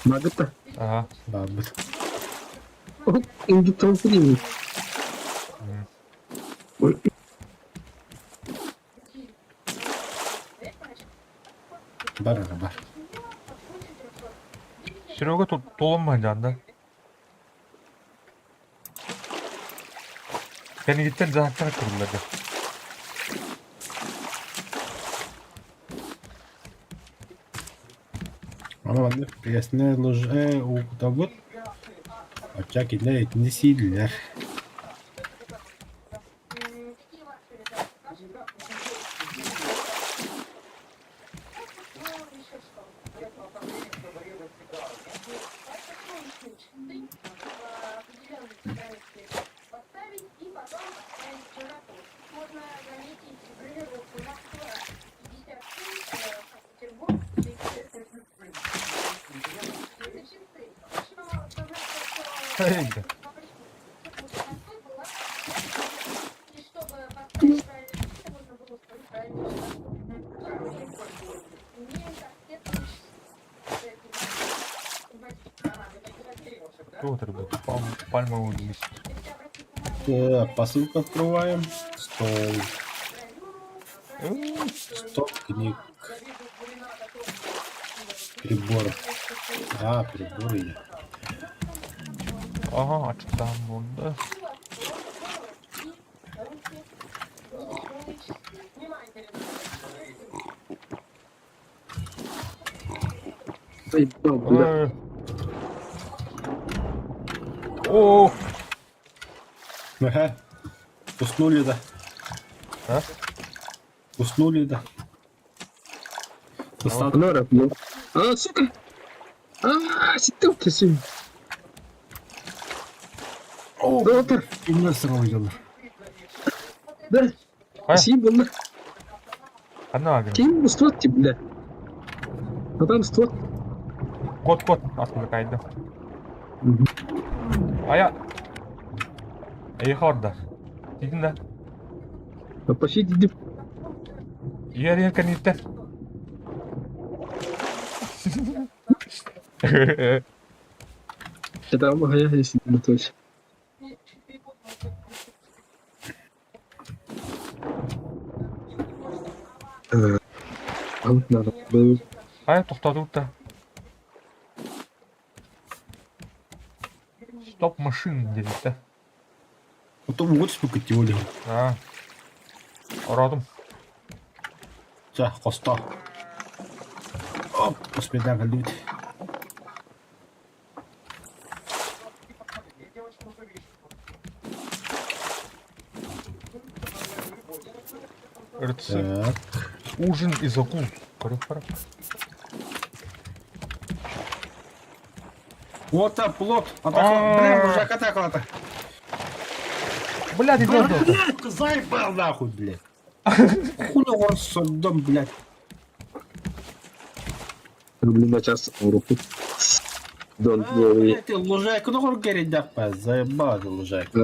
Magıtta. Ага. ладно. Oh, indik tavuk değil mi? Бар. Серега тут толынmayınca anda. Beni gitsen zaten kırılırdı. Ama ben de piyasına loje o kitabı açacak ile etnisiydiler. Hey gidi. Что это будет? Пальмовый лист. Так, посылку открываем. Стол. Стоп книг. Приборов. Да, приборы. Aha açıktan burada. Ay, bak. О, Ага. Уснули, да. а? Уснули, да. Достаточно. Ne yapıyor? Aa, suka. Aa, siktir kesin. О, Да, отыр. kimden sıralı gelir? Да. Қай? Сен бұны. Қандай агент? Кейін ұстап деп, бля. Адам ұстап. Код, астында қайды. Мгм. Ая. Аяқ орда. Дейтін да. Почти деп. Ер кәнеттер. Это моя если не точно. Алып надо был. Қай, тоқтату да. Стоп машин деді да. Потом вот сколько теорий. А. Ұрадым. За, коста. Оп, поспеда галют. Рецепт. Так. Ужин из акул. Корректор. Вот так, плот. А. Блин, мужик атаковал-то. Блядь, иди отдал. Блядь, ты заебал нахуй, блядь. Хули город дом, блядь. Блин, час руку. Don't worry. Ты лужайку, ну хуй герить дапа, заебал ты лужайку.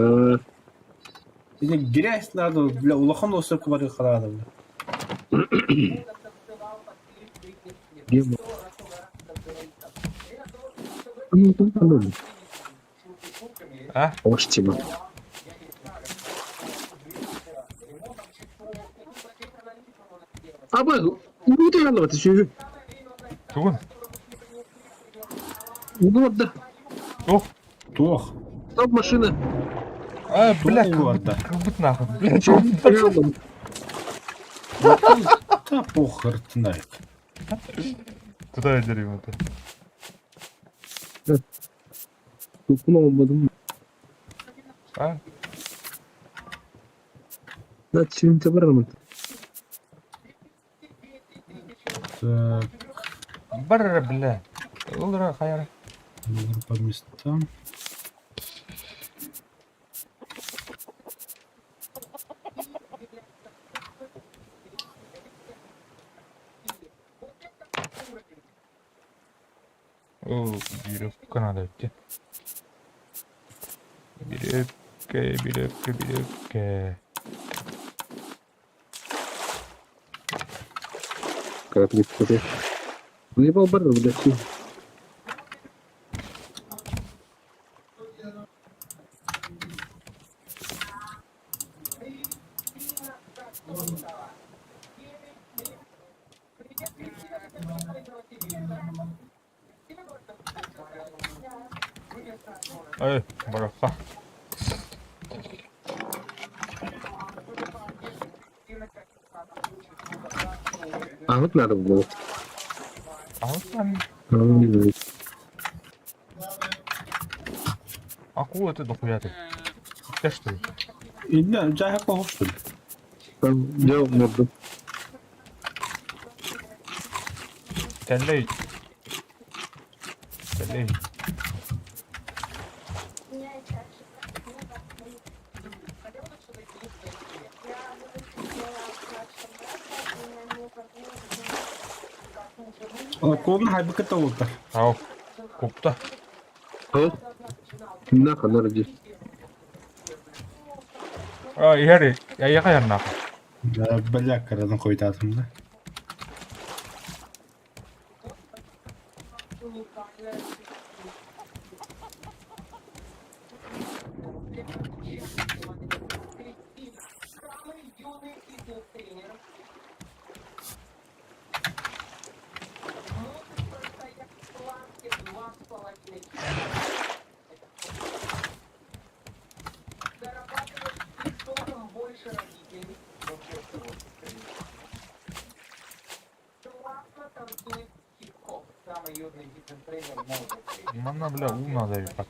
Или грязь надо, бля, улахан усык варил храда, бля. Гема. Ну, тут надо. А? Ош тема. Абай, ну ты надо, ты что? Тугун. Ну вот да. Ох. Тох. Стоп, машина. А, блядь, вот, да. как будто нахуй. Блядь, чё он так? Рядом. Да похер знает. Туда я дерево-то. Dokunamam buldum. А? Да, чего-то барам. Так, Бар, бля. Улра, хайра. надо по местам. О, веревка надо идти. Веревка. Как не смотри. Выебал барам, блядь, всё. Эй, браха. А вот надо было. А вот там акула ты дохуя ты. Ты что ли? И да, джага похож, что ли? Там делал морду. Телей. Колдун хайбы кыта болду. Ау. Купта. Ал. Нахуй, надо здесь. А, яри. Я яка нахуй. Да, бля, карадан койтатым да. Мана, бля, у надо ебать.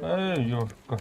Эй, ёшка.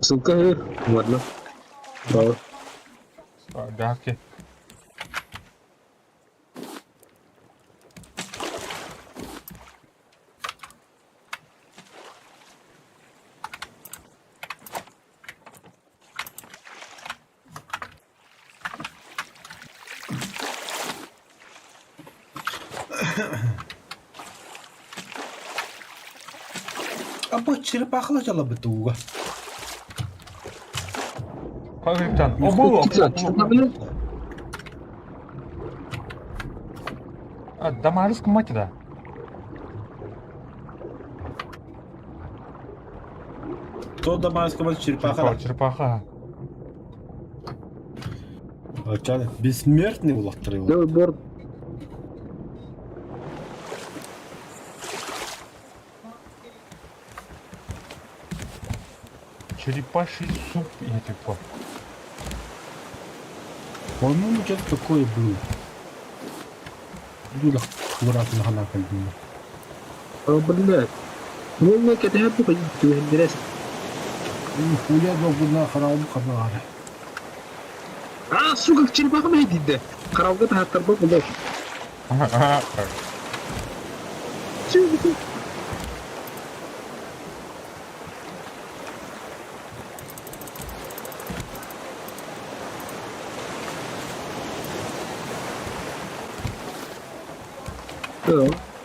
Ссылка ладно. Да. Да, окей. А бо черепахалар жалабыты уга. Капитан. О, Дамарск, мать, да. То да маскамыз черепахалар. Черепаха. Ачады бессмертный улаттыры. Левый борт. Черепаший суп, я типа. По-моему, что-то такое было. Дуда, аккуратно хана кальдина. Блядь. Ну, мне к этой опухой не интересно. Хуя долгuna харам ханара. А, сука, черепаха моя дейді. Қарауға тағаттар бұл бұл.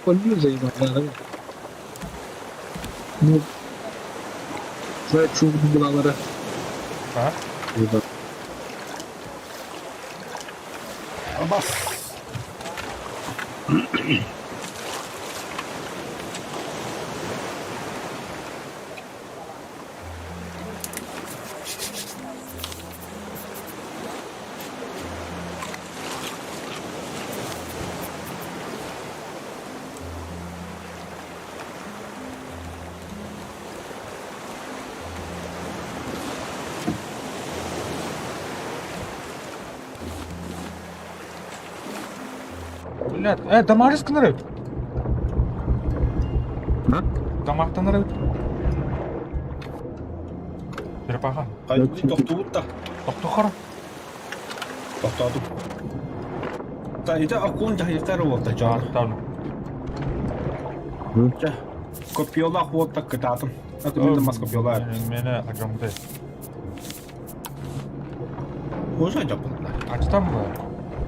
Он не заебал. Ну, знает, что была лара. А? Абас. Блядь, Дамарск народ. А? Дамарта народ. Черепаха. Кайды тоқтуутта. Тоқтухар. Тоқтадым. Тайда акун жайықтары болта жан. Там. Жа. Копиола қуотта кытатым. Аты мен мас копиола. Мені ажамды. Ошай жапындар. Açtım mı?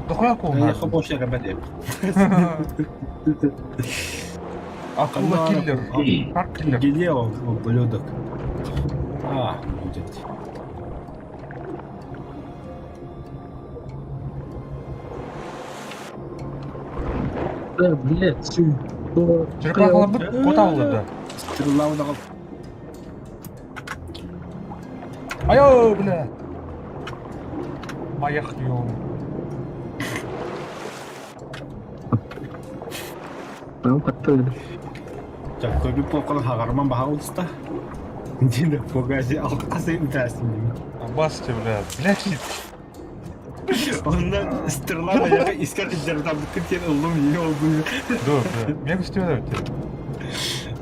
Dokuyak Я onlar. бош ягабет еп. Akıllı killer. Park killer. Где он, ублюдок? А, будет. Блядь, су. Черепахаларды кота алды. Стрелауна қал. Айо, бля. Маяк ём. Ау қатты. Жа, көбі поқылы хағарман баға ұлыста. Дені погази алқасын тәсін. Басты, бля. Блядь, Ondan stirlama yaga iskar ijardan bütün tane oğlum iyi oldu. dur, bля. Мен күстеу өтті.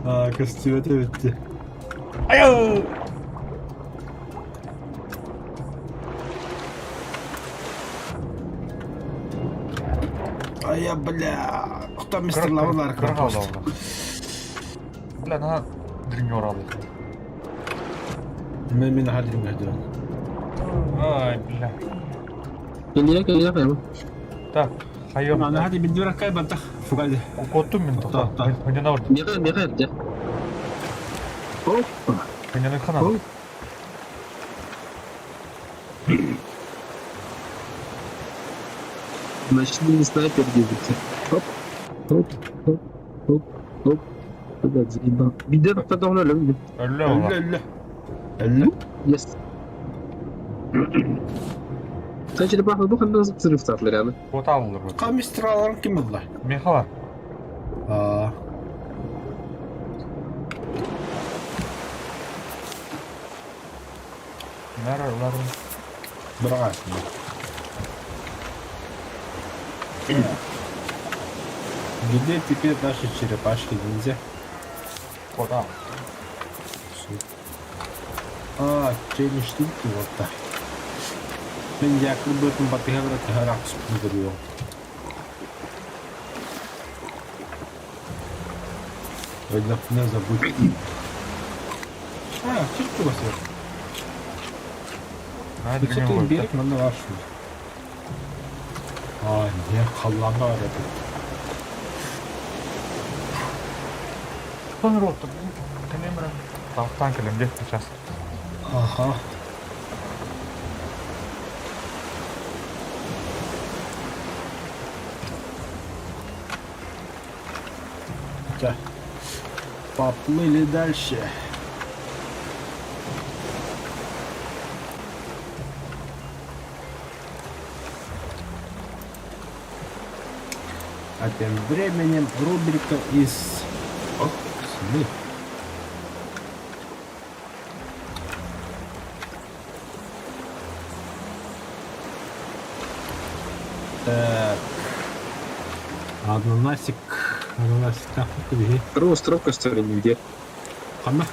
Aa, kostüme de bitti. Айо! Ay ya bля. Кто мистерлаулар Кырғалды крапост. алды. Бля, на дренер алды. Мен халим гадырам. Ай, бля. Geliyor ya. Так, хайыр. Ana hadi bir durak kay bantak. Fugazi. Kottум мен тоқта. Так. Панена бар. Ne kadar ya? Hoppa. Панена қана. Hop. Ночные снайпер двигается. Хоп, хоп, хоп, хоп, хоп. Куда заебал? Bir de noktada onu öyle mi? Öyle Ölle ola. ölle. Әлі? Yes. Sen черепаханы бу кандай взрыв татлар яны. Вот алылыр вот. Камистраларын кім бұлла? Мен қалар. Нәрі оларын. Брасны. Где теперь наши черепашки ниндзя? Вот ал. Чейни штуки вот так. Мен якын бөтін батыға бір тағарақ түсіп көрüyor. Ойдақ не забудь. Черту басыр. Бөтсетін беріп мұны var şu. Не қалланға var еді. Соныр отты. Кәлемірі. Тауықтан кәлемде. Сейчас. Ага. Так. Поплыли дальше. А тем временем рубрика из... Ох, сны. Так. Ананасик. Ананасик так где? Второго строка стоит нигде. Хама.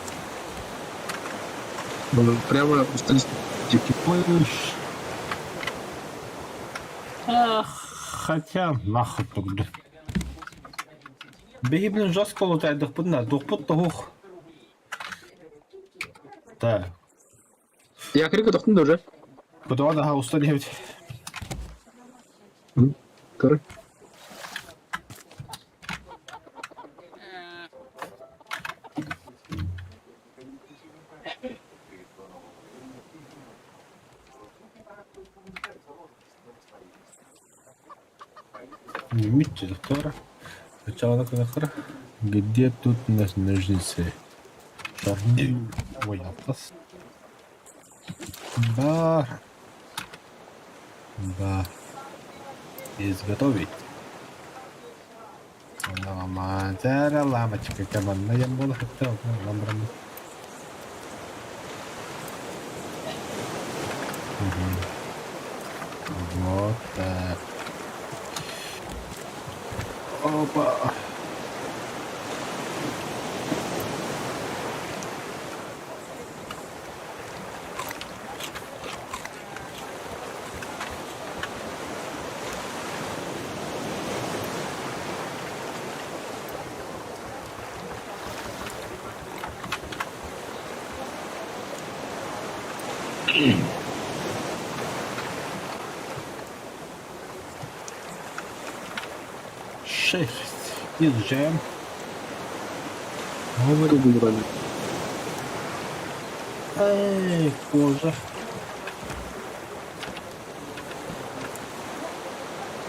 Прямо в столице. Пылыш. Хотя нахуй тогда. Бегибнен жас колотайдық бұнна. Доқпыт тоғық. Так. Я крика тоқтым да уже. Бұдыға да хауста девать. Коры. Митчи доктора. Сначала доктора. Где тут у нас ножницы? Шарни. Ой, атас. Бар. Изготовить. Лама, ламочка командная была хотел, ламбрами. Вот так. Опа. Шесть. Изжаем. Говорю, выбрали. Эй, кожа.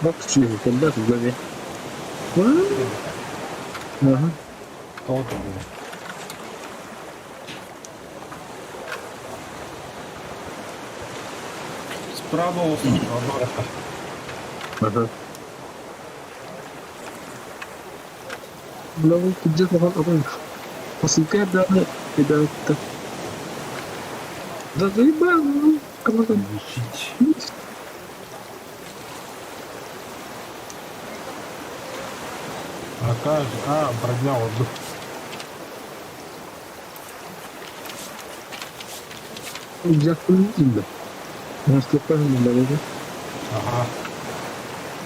Вот чего, когда в голове. Ага. Вот он был. Справа острова. Ага. Белый где-то какой посылка да это. Да заебал, ну, кому-то Лечить. Бродня вот. я полетел. Может, я правильно говорю? Ага.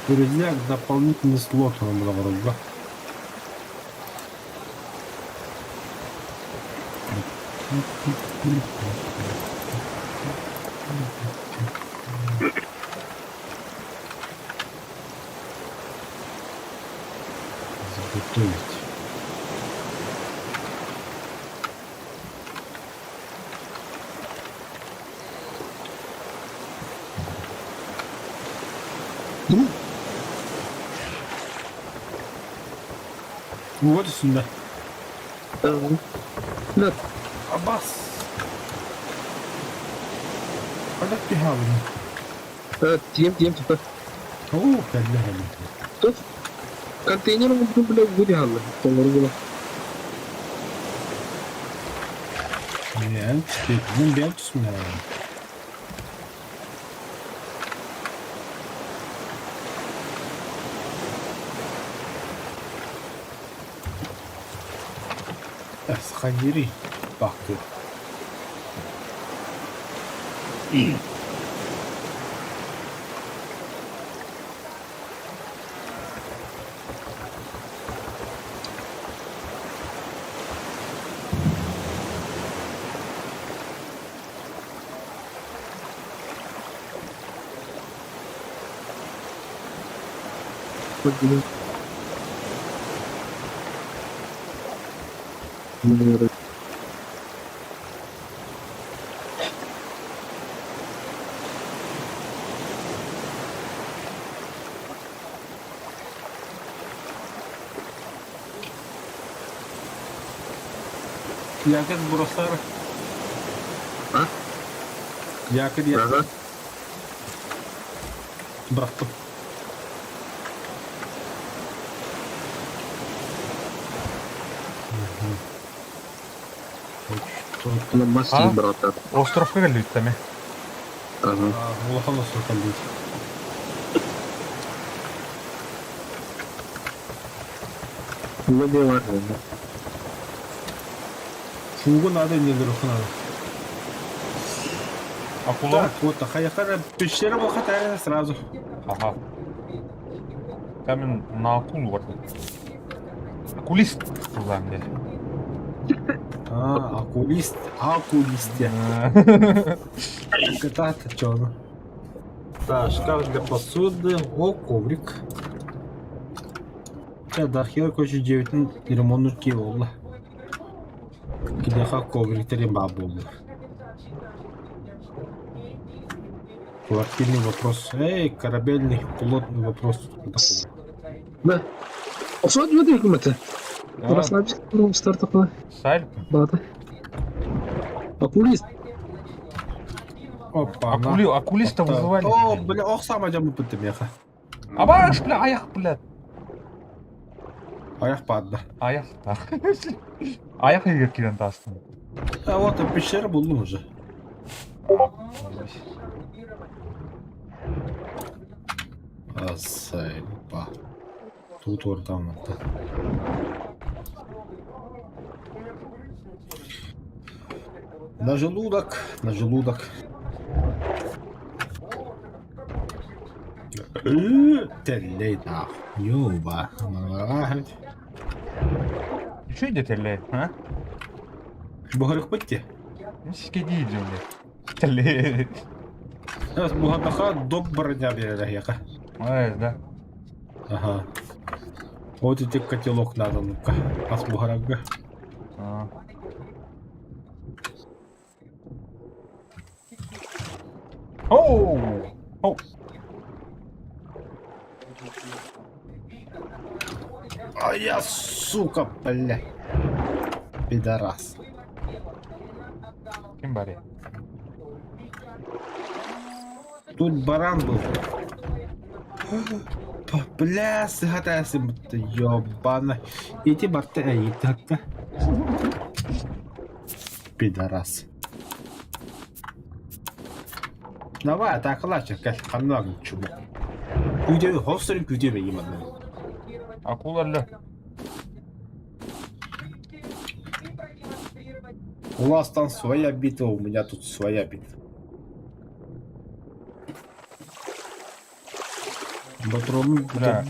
Перезняк дополнительный слот нам вроде. Заготовить. Вот сюда. Да. Аббас. Kadar bir havlu. Тем, типа. Oo, kelle hele. Тут контейнер можно, блядь, выряли. Поморгало. Yani, bunun bir tutum ya. Сходили. Baktı. Вот, блин. Наверное. Yakıt burası. Ha? Yakıt Ага. Bıraktım. На массе, А? брата. Островқа келдиттеми. Ага. Улахала сокалдıydı. Вроде ладно. Фугу надо не дурхана. Акула? Так, вот, хаяхара пещера выхватывает сразу. Ага. Камен на акулу варды. Акулист кылам де. Окулист. Окулист я. Это чё? Так, шкаф для посуды. О, коврик. Да, хер, короче, 9 ремонт кило. Кидеха коврик, 3 бабу. Квартирный вопрос. Эй, корабельный, пилотный вопрос. Да. Офшот mu değil hükümeti? Burası abi çıktı startup'a. Саль. Bağda. Okulist. Опа, Акулиста вызывали. О, бля, ох, сам одям бутым яха. Абаш, бля, аяқ, бля. Аяқ падда. Аяқ. Аяқ егер келген тастым. А вот и пещера буldum уже. Асайба. Тут oradan attı. На желудок, на желудок. Теллей да. Ёба. Что идет, или? А? Бугарык бітті. Ну, сиськи дейді, бля. Тәле. Зараз бугадаха доп броня береді яка. Да. Ага. Вот и тебе котелок надо, ну-ка. Ас бугарага. А. Оу! Оу! А я, сука, бля. Пидорас. Кем баре? Тут баран был. Бля, сыгатайся, будто ёбана. Иди, барты, иди, так-то. Пидорас. Давай, так, лача, как много чего. Güdemi, hostların güdemi yemedim. Акулалар. У вас там своя битва, у меня тут своя битва. Батрону, Бля.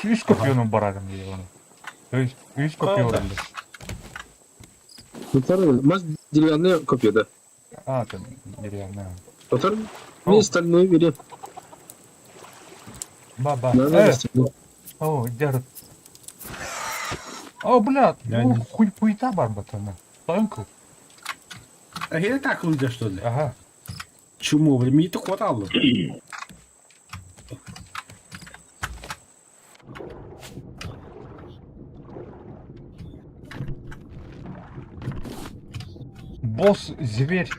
Üç kopyonun baragım diye onu. Üç kopya Kaldı. oldu. Motor mas деревянная копия, да. А, там деревянная. Мотор мне стальной берет. Баба. Да, О, дярут. О, блядь, Я ну не- хуйта бар батана. Танку. А я так люди, что ли? Ага. Чему? Времени-то хватало. Босс зверь.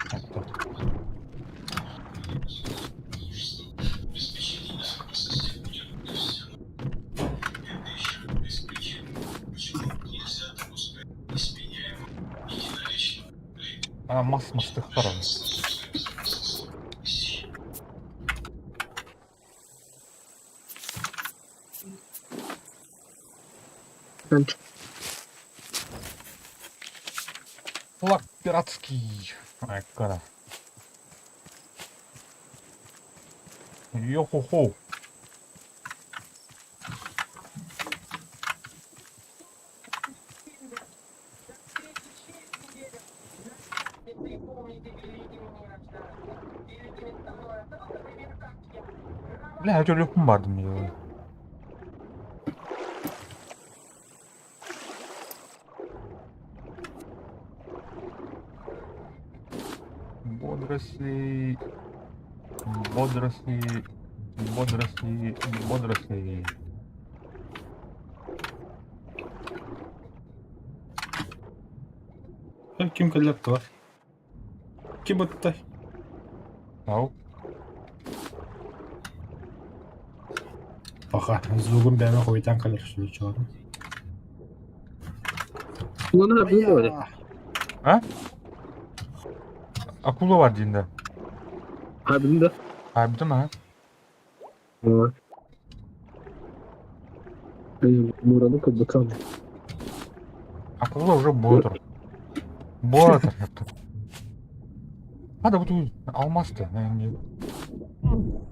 мастық қарады. Флаг пиратский. Ай, кара. Йо-хо-хо. Бля, я телефон бардым я. Бодросли, бодросли, бодросли, бодросли. Kim келіп тұр? Kim бұтты? Ау. Бақа, звугын бәмі қойдан қалар шыны чуады. Bunlar bu böyle. Ha? Akula var dinde. Abim de. Harbiden mi ha? Var. Buranın kabutan. Akula уже ботор. Ботор это. Hadi bu тут алмасты.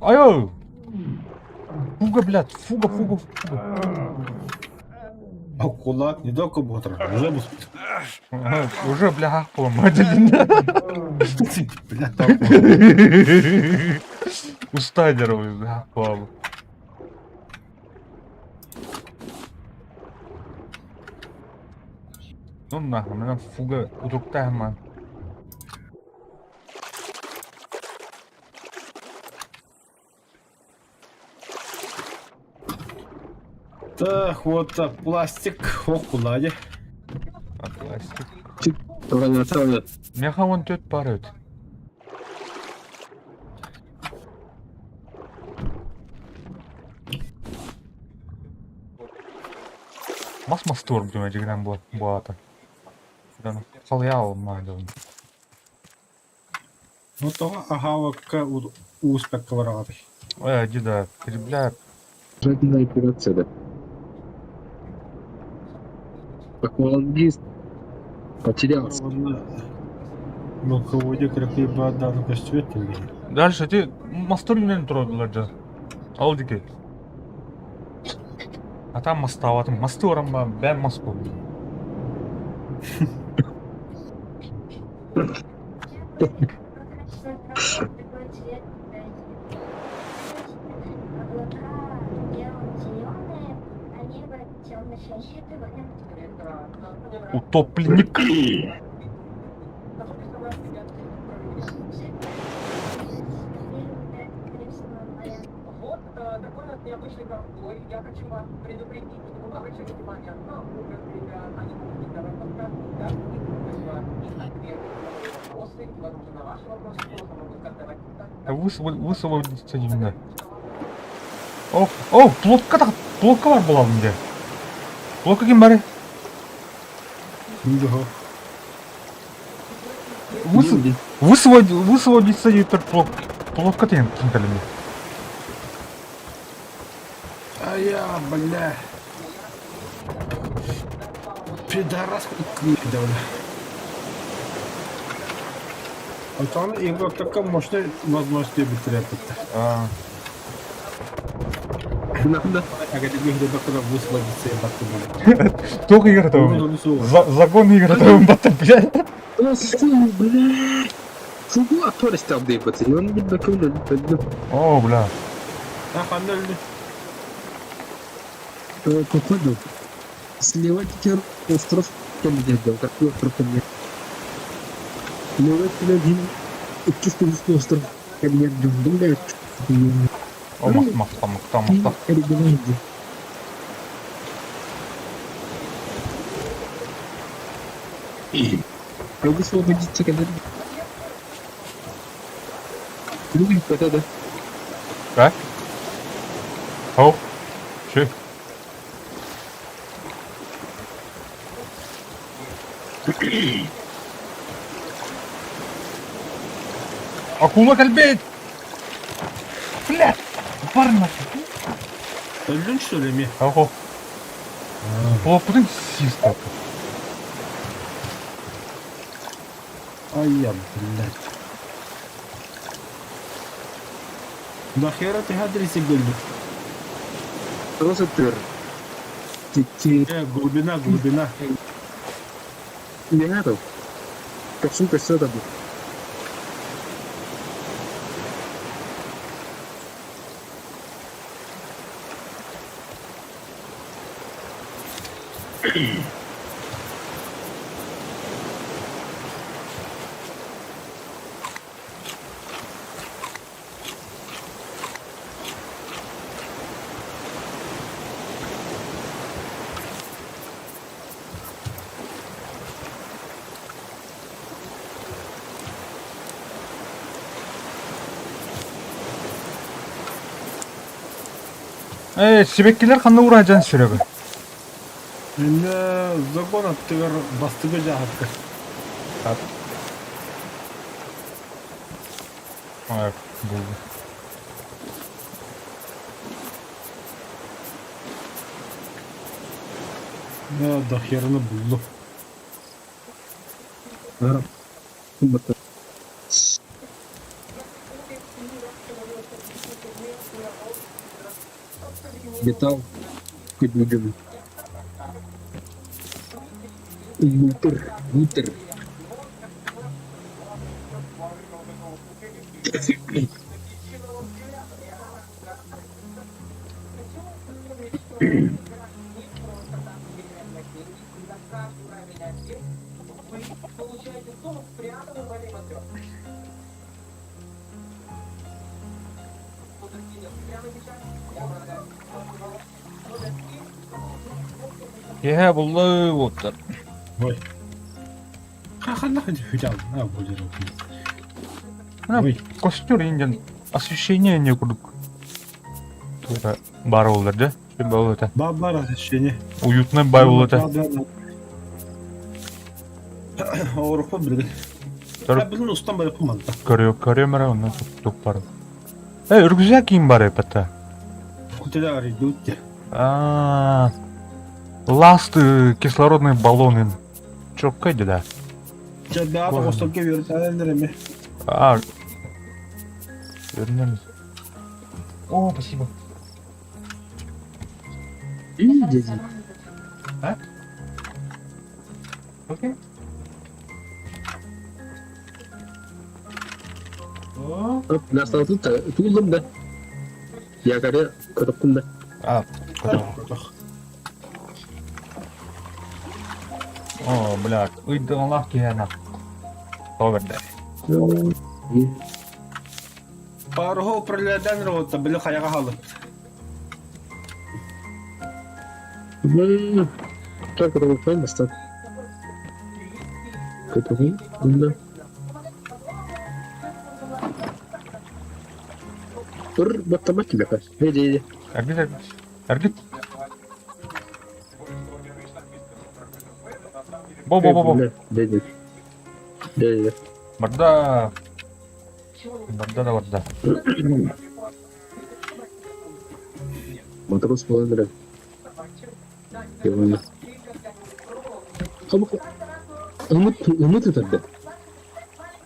Ай-ой! Фуга, блядь, фуга, фуга, фуга. Акула не только ботр, уже бұспыт. Уже, бля, помадили. Бля, У стайдеров, бля, плаву. Ну нахуй, мене фуга удруктає, man. Так, вот пластик оқулады. Пластик. Oynatıyor. Меха вон төт бар өт. Мас тур будем играем буата. Да, қалия алмайды. Ну то ағауыққа успекқа барады. Деда, бля, Жадная операция, да. Как молодец. Потерялся. Ну кого крепкий бадан костюм. дальше ты мастурмен тұрады. Ал деке. Атам мастауатым, мастуарам ба, бән мас болды. Утопленник. Вот такой вот необычный конвой. Я хочу вас предупредить, что вы обращайте внимание на уровень ребят, они могут быть давать подсказки, да, и просьба, и ответ на вопросы, и, возможно, на ваши вопросы тоже могут как-то давать. Высвободиться именно. О, блокка бар бұл алдында. Блокка кем бары? Жоқ. Высвободиться дейді блокка деген кәліме. Ая, бля. Пидорас икли давля. А там игрок такая мощная возможность быстрее это. Надо. Ага, ты мне доктора высвободиться я так. Только игра там. Загон игра там батом, блядь. О, фу, бля. Фугу актор там дыпаться. И он не доконал. О, бля. А, фанальный. Походу. Слева теперь остров Кембриджа. Какой остров Кембриджа? Слева теперь один остров Кембриджа. Блядь. О, мақта. Оригинальный. Могу освободиться, когда... Любим кота, да? Как? О, че? Акула кәлбет! Блядь! Барın нахуй. Öldün söylemi. Ого. Плопудың сиз тапты. Ай, я, блядь. Нахера ты адреси гыльдик? Просто тыр. Глубина. Не надо. Как сука все это будет. Себеккелер қандай ура жан сүрегі? Эне закон аттыгар бастыгы жаһатты. Ай, болды. Да херны булду. Ара. Кумбата. Металл. Кыдыгын. Бутер. Получаете сумму, спрятанную во время трёх. Е, болды отыр. Ой. Қақанда хүдал. А, будет. Ой, костер енді освещение не күдік. Тура бар олар да? Бар это. Бар освещение. Уютно бай болды. Ауырып бірді. Біздің ұстан бай қылмады. Көрем әрі оны тұп бар. Үргізек кейін бар епті. Құтыда қарайды өтте. Ласт кислородный баллон. Çok kaydı da. Беата қостап кеп өріп ме? Вернеміз. О, спасибо. Дядя. А? Окей. Настал тут тулым да. Я говорю, катапым да. О, блядь, уйди Аллах кияна. Поверде. Парго управлядан рота, білі қаяға қалып. Как это выходит, достать? Который? Да. Баттама тебе как? Иди. Аргит. Бо. Дядя. Барда. Матрос полный. Его. Умыт тогда.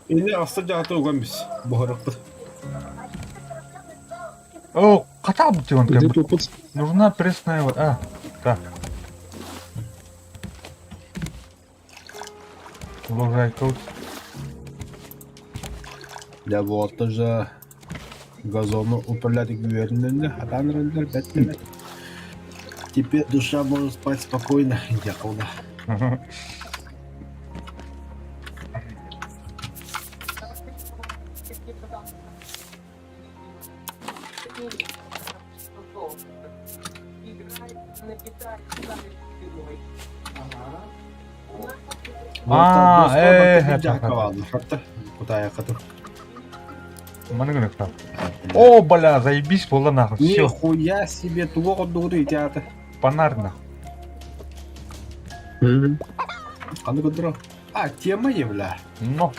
Енді асты жағаты оған біз. Бұғырық біз. О, қата бұтығын Где кәмір. тут опыт? Нужна пресная вода. Да. Лужайка. Да вот же газону управляли гувернеры, а там рендер беттелет. Теперь душа может спать спокойно. Дякую. Куда я хочу? О, бля, заебись, была нахуй. Все, Нихуя себе, твого дуры, театр. панарно. А ну-ка, дурак. А, тема явля. Ну,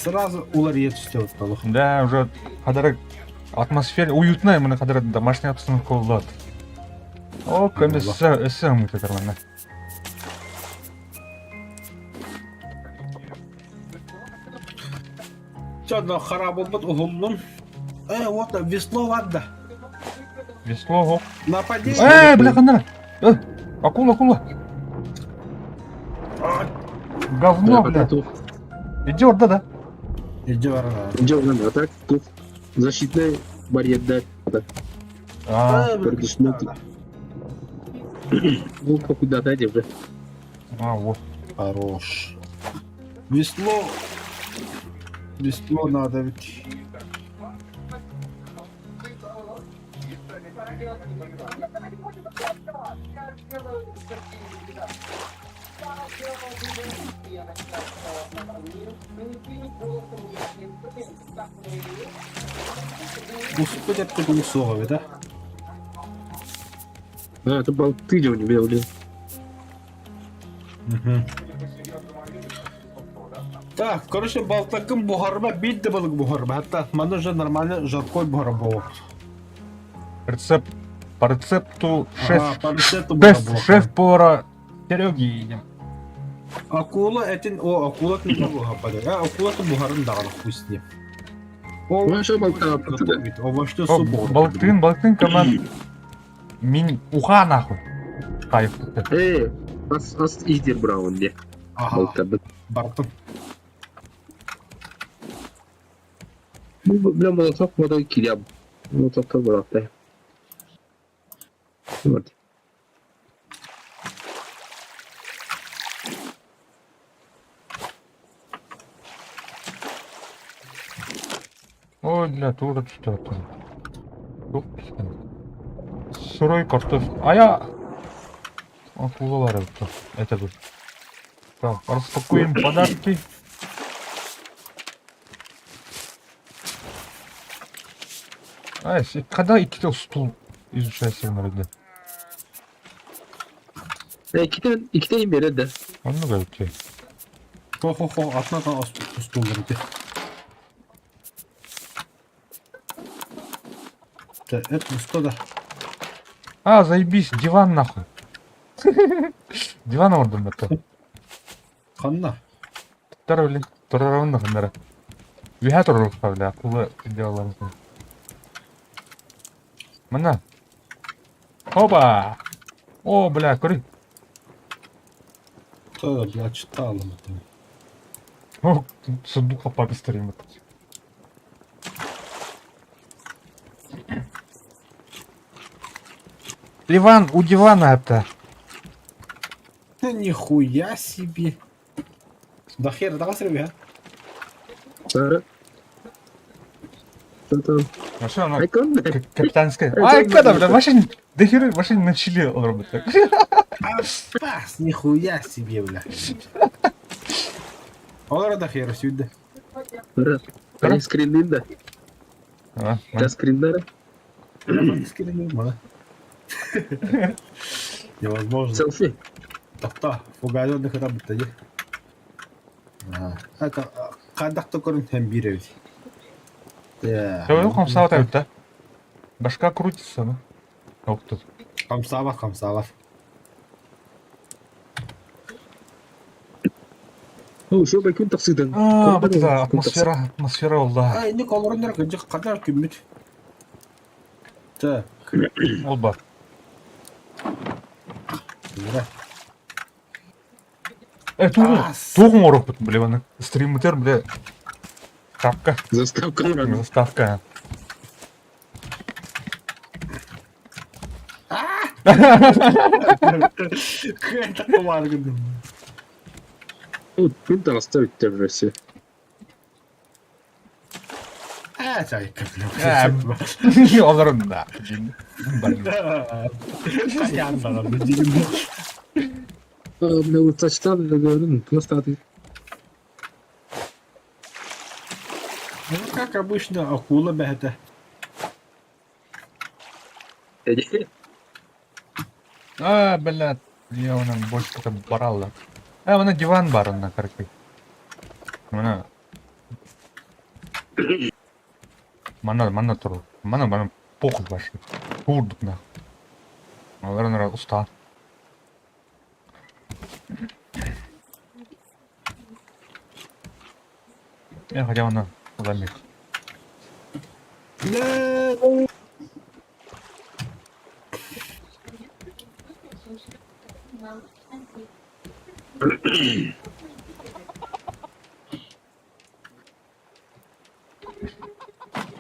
Сразу улар етіште өтталы. Да, уже кадары атмосфера уютная, именно кадары домашняя обстановка болады. О, кәмде эссе ұмыт етер мені. Чадна харап болбыт ұғылын. Вот, весло вадда. Весло, оп. Нападение. Бля, қандара. Акула. Говно, бля. Иди орда, да? Иди варана. Где он, а так тут защитный барьер, да. Предусмотрен. Ну, куда дать уже. Вот. Хорош. Весло надо ведь. Господи, ты голосовый, да? Это болты, где у него, блин. Так, короче, балтакым бухарба, бит дебалык бухарба. Hatta мана уже нормально жаркой бухарба болот. Рецепт. По рецепту шеф-повара Сереги едем. Акула этин, акула не бухарба. Акула то бухарын дағылық вкуснее. Ну, что болта? Овощты су бухарба. Балықтың команд. Мен уха нахуй. Кайф. Ас идер браун, где? Болта. Бартын. Бля, молоток, вода килям. Молоток брат, да. Вот. Ой, бля, тура что-то. Сырой картофель. А я... Акулалар это тут. Так, распакуем подарки. Когда ikkita стул изучайся народа? İkiden beri de. Он много окей. Хо-хо-хо, атнадан стул берді. Это что да? Заебись, диван нахуй. Диван ордым это. Ханна. Тара, блин, турарауын нахуй. Виха турарауын бля, акулы делаларымыз. Мына. Опа! О, бля, көрі. Что, бля, читалым это. О, сундук папа старим это. Диван, у дивана это. Да нихуя себе. Да хер, давай срыви, а? Сара. Что-то... А что она? Айкон? Капитанская. Ай, когда, бля, машин, до хера машин начали работать. Спас, нихуя себе, бля. Олар да хер сюда. Сара. Ай, скринин, да. Да, скриннера. Невозможно. Селфи. Так, фугазерных работает. Это кадак только тембировать. Все, хамсава да? Башка крутится, ну. Ох тут. Хамсава. О, что байкун таксидан. Вот это атмосфера олда. Ай, не колорнер, где кадар кюмит. Так. Олба. Туғын орық бұт, бля, оны. Стримитер, бля. Шапка. Заставка. Это помарган. Вот, пинта оставить те же все. Чайка, бля. Оларын, да. Янда, бля. Бля, вот сочетал, я говорю, просто ты. Ну, как обычно, акула бета. Бля, я оны больше как баралла. Мына диван бар, она короче. Мына Мана тұр. Мана похуй башки. Турдық нахуй. Олар ұста. Хотя она замек.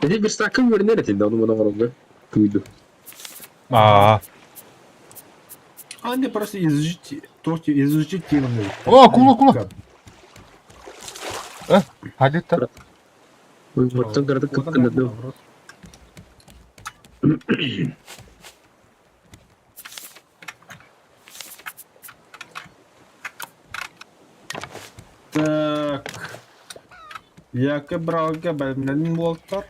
Jadi bir sakın böyle nerede de onu bana vardı. Kuydu. Они просто изучить тему. О, акула. Hadi ta. Маттан кырды кыпкылды. Так. Яке брауга бәлмәнен болттар.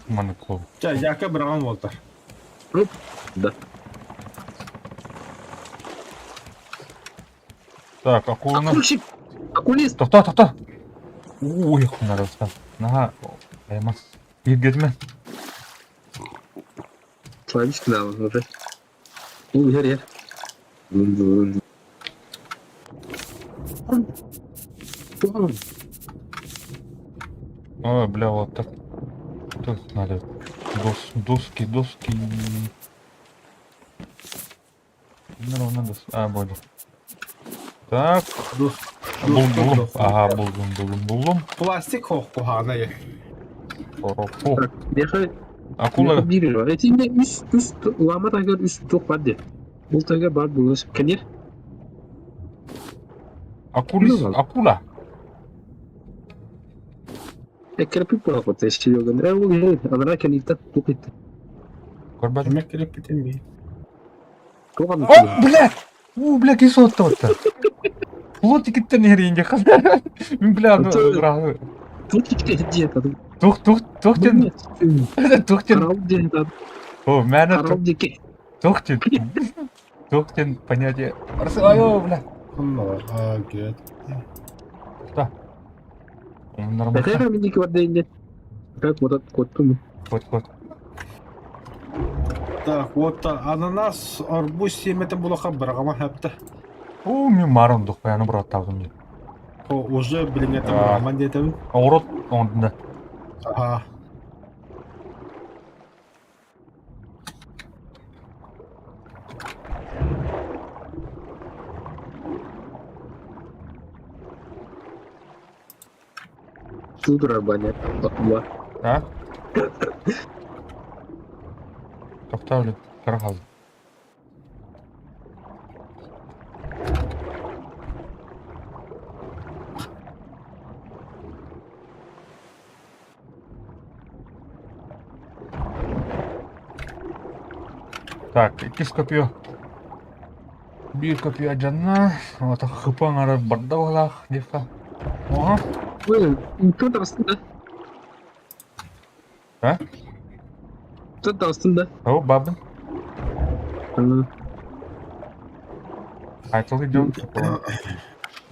Маны клоу. Яке брауан болттар. Да. Так, акуланы. Акульщик. Акулист. Тоқта. Ой, надо ұста. Наға, аймас. Ергетімен. Славички да уже. Ер. Вон. Ой, бля, вот так. Тут надо. Доски. Надо. Болды. Так. Бұлым. Ага, бұлым. Пластик қоққуғана е. Фу. Яхай. Акула. Biri var. Etinde üst ulama tagar üst çok var de. Bu tagar var bu kenir. Акула. Ekrepi por ako te şey yok. Bu ne? Adana kenita tukit. Көрбәдім. Демек керек бітемей. Тоған. О, бля! Бля, кесі отты. Плот кеттен ерейінге қалды. Мен бля, ұрағы. Tukit hediye tadı. Тоқтен. Karab diye tadı. О, мәні Karab diye. Тоқтен понятие. Айо, бля. Аллаға кет. Да. Нормально. Tekrar mindiki var deyince. Как вот этот код туму. Код. Так, вот ананас, арбуз семеті бұлақа бірғама әпті. О, мен марындық, баяны бұрат табдым. Уже біліңеті бірғаман детемін. Орот, ондында. Ага. Судра баня. Ба. А? Тоқта, бля, қарақазы. Так, иккис көпіо. Bir көпіо жанна. Ата хыпаң ары барды болақ, дефа. Оға. Ой, тут aslında. Ha? Тут aslında. О, бабын. Она Айтылы жон.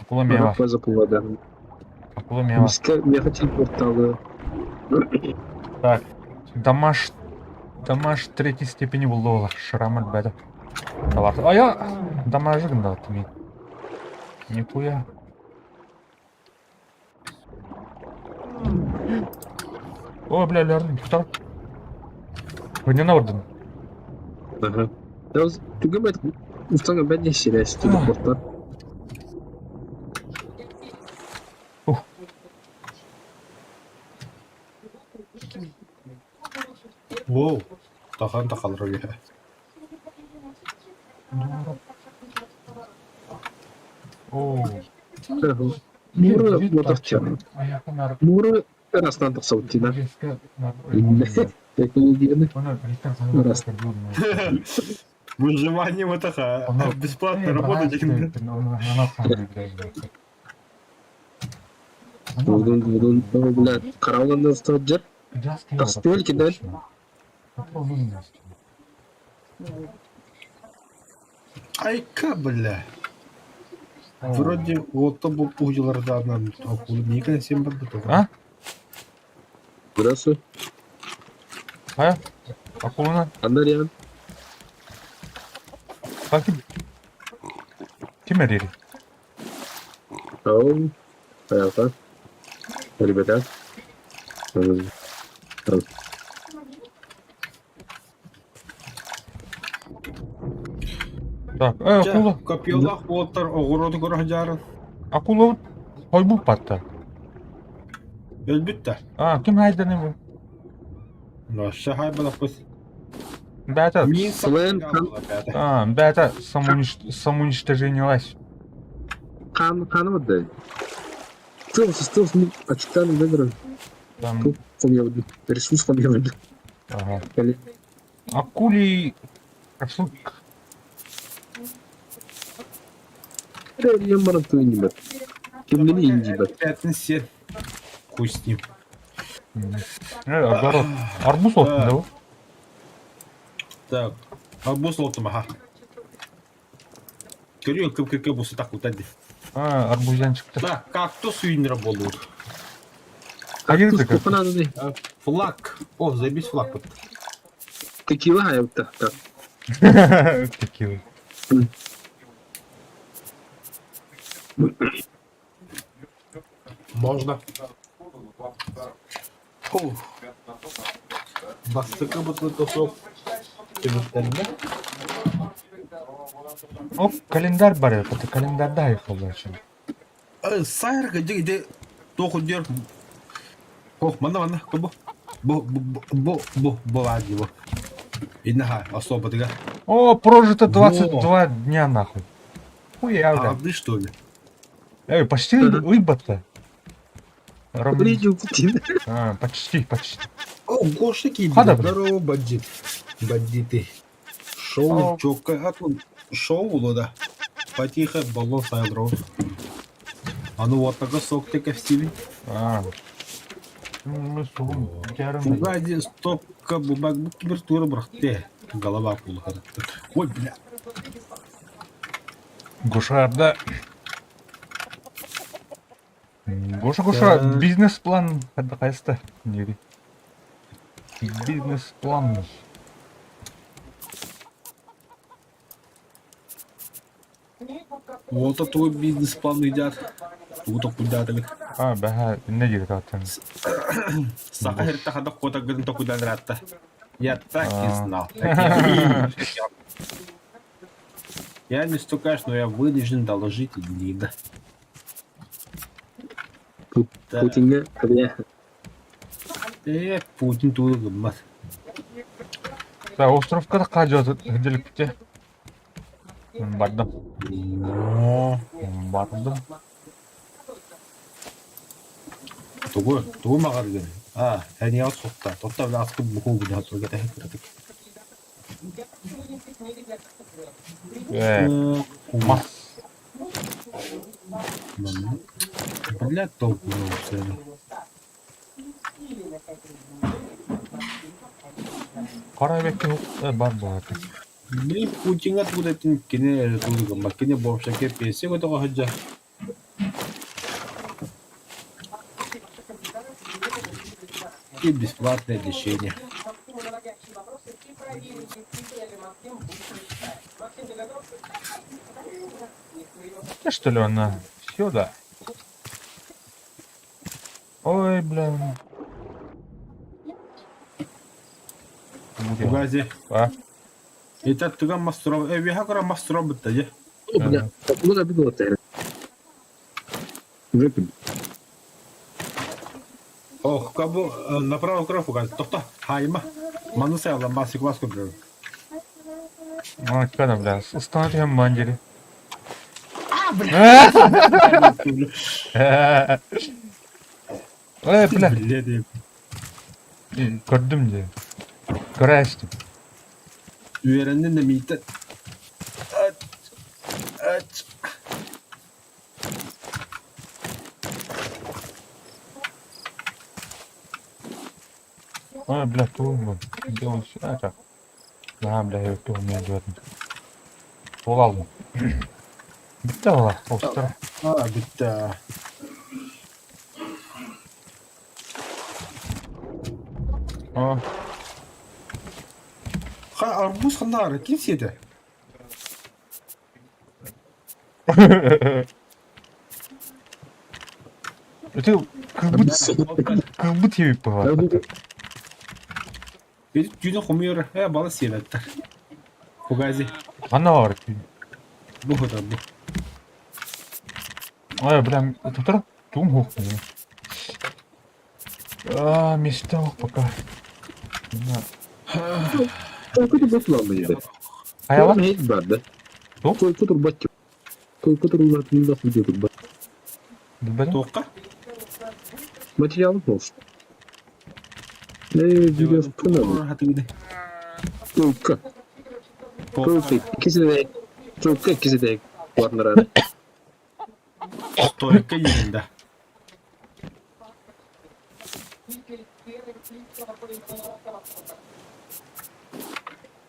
Акула мева. запала, да. Акула мева. Я хотел порталы. Так, Дамаш третьей степени болды олар. Шрамат бәді. Ая, дамажығында атымен. Нихуя. О, бля, лярдым, тұтар. Өнена ордын. Ага. Я тугам это устanga ben de şeyler istedim portal. Воу. Тахан тақалыр өге. О. Мура мотовчан. Мура расстандық саутина. Экологияны. Раз. Выживание вот такая. Бесплатно работать. Будun, блядь, қарауылында ұстап жүр. Таспел киді. Айка, бля. Вроде вот был пугил раздан, а клубника всем подготовлен. А? Burası. Ha? Aklına Anlar yani. takip. Kim arıyor? Tamam. Hayata. Ribeten. Tamam. Так, акула. Копьёлах отыр, огороды көрәҗәрен. Акула той бул патта. Әлбәттә. Ким хайданы бу? Наша хайбалап кыз. Бәтә. Мин Слен, Бәтә самоуничтожениялась. Kanımadı. Стелс, açıktan ne kadar? Там, Помню, ресурс помню. ага. Yani Акули кашук. Рельем бana tuyun gibi. Kimliğini inci bak. Бәтен сен. Хуй с ним. Огород. Арбуз olsun da bu. Так. Арбуз лотыма, ха. Көрüyor кып бусы так утады. Арбуздан çıktı. Да, кактус үйнер болу. Hayırdır Tuz kopan adı değil. Флаг. О, заебись флаг. Tekila hayatta. Текила. Можно. Фу. Бастыка бутылка сок. Темizlenme. O kalender бар ya, ката календарда айфолдар şimdi. Сайр где тоқудер. О, мана, кабо. Бо ладно, бо. Инаха, особо тыга. О, прожито 22 дня нахуй. Хуя, бля. Ты что ли? Почти выбор-то. Блин, Путин. Почти. О, гошики, Хада, здорово, бандит. Бандиты. Шоу, чока, а тут шоу, да. Потихо, баллон сайдров. А ну вот такой сок ты в стиле. Фугади, стопка, бумаг, температура, брахте. Голова пулха. Ой, бля. Гошарда. Гоша, бизнес-план hadi kayısta. Neri? Бизнес-план. Вот твой бизнес-план идет. Тут куда ты? Бәһә, не жер татын. Сака херта хада кота гын то куда ратта. Я так и знал. Я не стукаешь, но я вынужден доложить Лида. Putin'e hadi. Путин тут гыммат. Островка да кажат хеделип кете. Бардым. Тугу магар ген. Әне ат сотта. Тотта бля аскы буху гына турга та хекратык. Мас. Бля толку на уцеле. Карабекке бар бар. Блин, Путин откуда ты кине тут гыммат. Кине бовша кепесе гото хаджа. И бесплатное лечение. Что ли она? Сюда. Ой, бля. Фугази. Это туган мастеров. Вихакара мастеров бытта. Bля, bu da bir dolapta yani. Rapid. Ох, кабу направо крафу газ. Тохта, хайма. Манусе алла маси класко бля. Когда, бля, установим мандели. Бля. Gördüm diye. Göreştim. Üyerendin de miydi? Aç. Ой, бля, туым. Где он сюда, так? Да, бля, я туым не gördüm. Ол алдым. Bitti valla, postlar. Ha bitti. Aa, Ha arbuz kanarı kim yedi? это как будто я Арбуз. Bir düğüne komuyor. He bana siyetler. Fugazi. Ана бар. Bu kadar bu. Ой, бля, это тум хух. Мечта пока. Койку батлам мені. Аяла? Геть бада. Що? Койку турбаттю. Койку турбаттю буде турбат. Bilmem. Toka. Материал может. Видео канал. Hadi gidelim. Койка. Койка. İkisi de varlar. Toyka yerinde.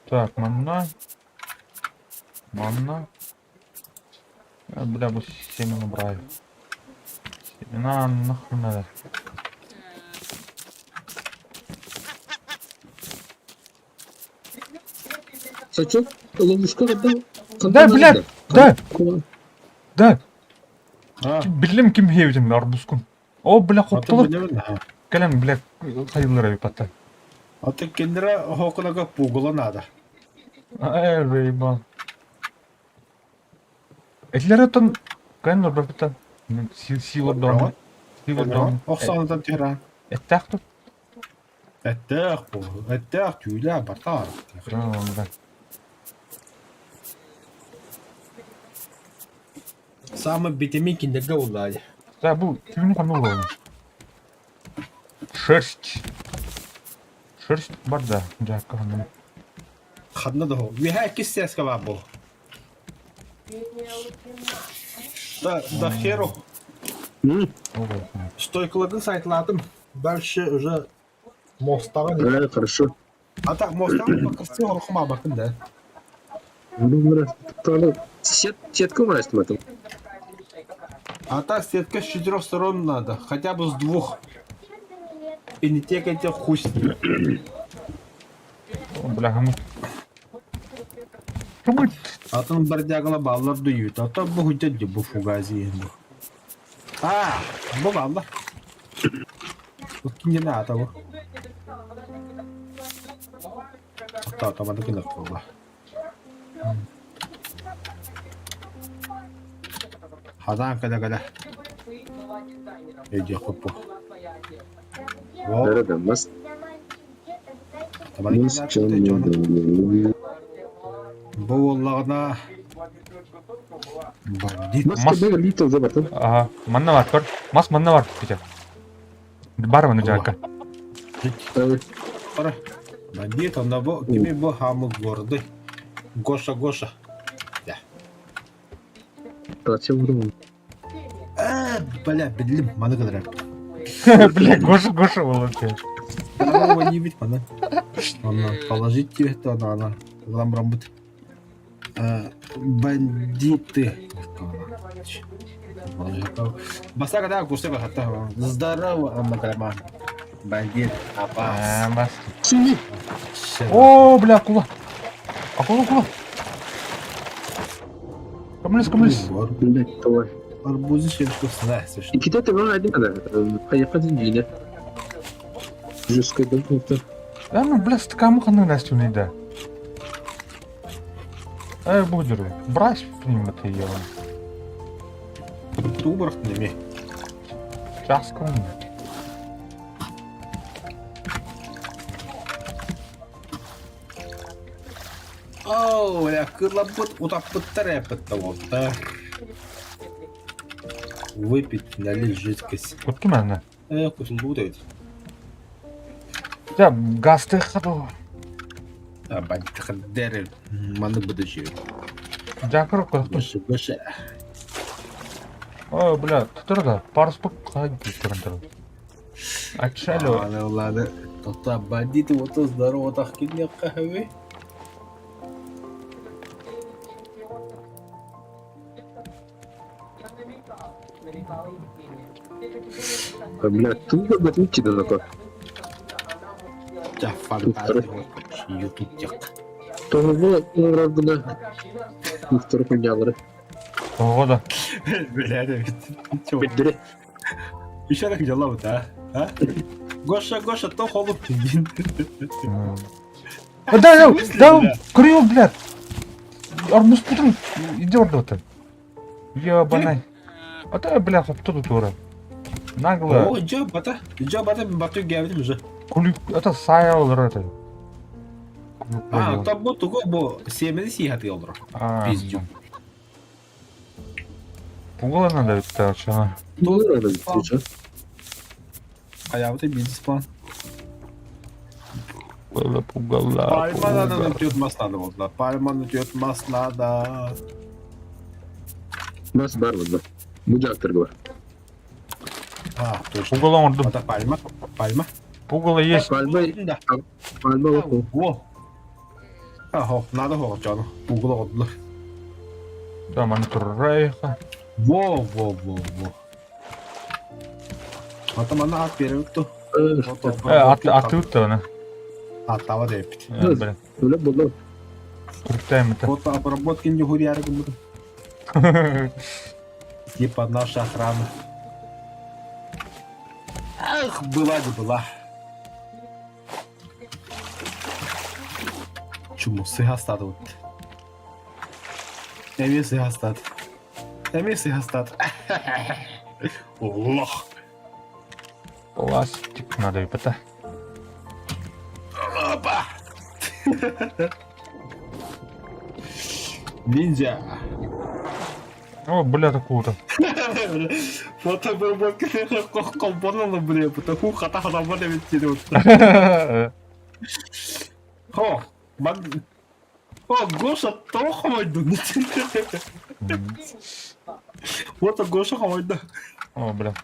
Так, манна. Манна. Бля, бы семена брали. Семена нахуй надо. Сачок, ловушка отдал. Да, блядь, да, да. Ha. Bildim kim hevdim arbuskun. O bля Atın koptular. bilemedin ha. Kalem bля sayılır abi patta. Atın kendine hokunaga pugula nada. Ay reyban. Etler atan kan var patta. Сила дома. Сила дома. Oksanıdan tehran. Ettaqtu. Etteq bu. Etteq tüyle batar. Бля. Самый битами киндерге улады. Да, bu tüyünü kanı olmuş. Шерсть. Шерсть бар да, жаққа қаным. Хадна да. Ви ха кистес ка бабу. Да херо. Стойкаларын сайтладым. Дальше уже мостага. Да, хорошо. А так мостага покрысты орхума бакын да. Сетка вырастет в этом. А так сетка с 4 сторон надо. Хотя бы с 2. И не те, эти хуй. Бля, хамут. Хамут. Атын бардягала баллар дuyuyor. Ата bu hüccet bu fugazi. Bu ballar. Bu kimde ne ata bu? Ata atamadı ki nakla. Hadan kada. Ece kupu. Nereden mas? Atamadı ki nakla. Bu ollağına bandit. Маска бега литл за бартын. Ага, манна бар, көр. Мас манна бар, кете. Бар мына жаққа. Ora. Bandit onda bu kimi bu hamı gördü. Goşa. Ya. Зачем вдумал? Бля, bildim. Bana kadar. Бля, Гоша волоке. Его не видно, да? Она положить тебе это, она. Там работает. Бандиты. Баса когда кусок хата. Здорово, Макарман. Бандит. Апас. Бас. Сини. О, бля, акула. Акула. Камлес. Блять, давай. Арбузы ще вкусная, слушай. И китай ты один надо. Поехать деньги. Жесткая долго. Ну, бля, стакамы қаны настю не да. Будер, брась приматы ева. Тубрах неме. Жақсы көңіл. Оу, я кырлапыт, утапыттар япытта болта. Выпить, налить жидкость. Көтті мәні? Кусылды бұдайды. Ja, гасты қаду. Бандит қаддәрі, маны бұды жеу. Жақыр көтті. Гоша. О, бля, тұтыр да, парыс бұк қай көрінтір. Айтшайлы. Аны олады Тота бандиты вот здорово так кине кахве. Блядь, ты не ботинки да такой. Тя фантазия. YouTube тек. Тоже было, раз да. Второй хуйнялары. Погода. Бля, да ведь. Чё? Бедре. Еще так дела да? А? Гоша, то холод. Да, В смысле, да, бля? курил, блядь. Арбуз путун, иди орда. Ебаный. А то, блядь, кто тут ура? Нагло. О, джабата бату гавдим уже. Кулик, это саял это. А, то бу туго бу семени сихат йолдро. Пиздю. Пугало надо это, чё? Ну, надо, сейчас. Hayatı bizden. Пугало. Palmana'nın ötüyor maslada oldular. Palmana'nın ötüyor maslada. Нас бар вот, да. Буджактор говорит. А, точно. Пугало орду. Это пальма. Пальма. Пугало есть. Пальма, Да. пальма, вот. Во. Ага, надо хо, Джон. Пугало oldular. Да, манитурайха. Во. Атамана перевекту. А ты то, не? Атава депит. Блин. Öyle buldu. Крутаем это. Вот обработки не гуряри будут. Типа наша охрана. Ах, была не была. Чему сыгастат вот. Эми сыгастат. Лох. Пластик надо и пота. Опа. Ниндзя. О, бля, такого-то. Фотообработка колбонала, бля, потому хата хата ведь. О, О, Гоша то хамайду. Вот Гоша хамайду. О, бля.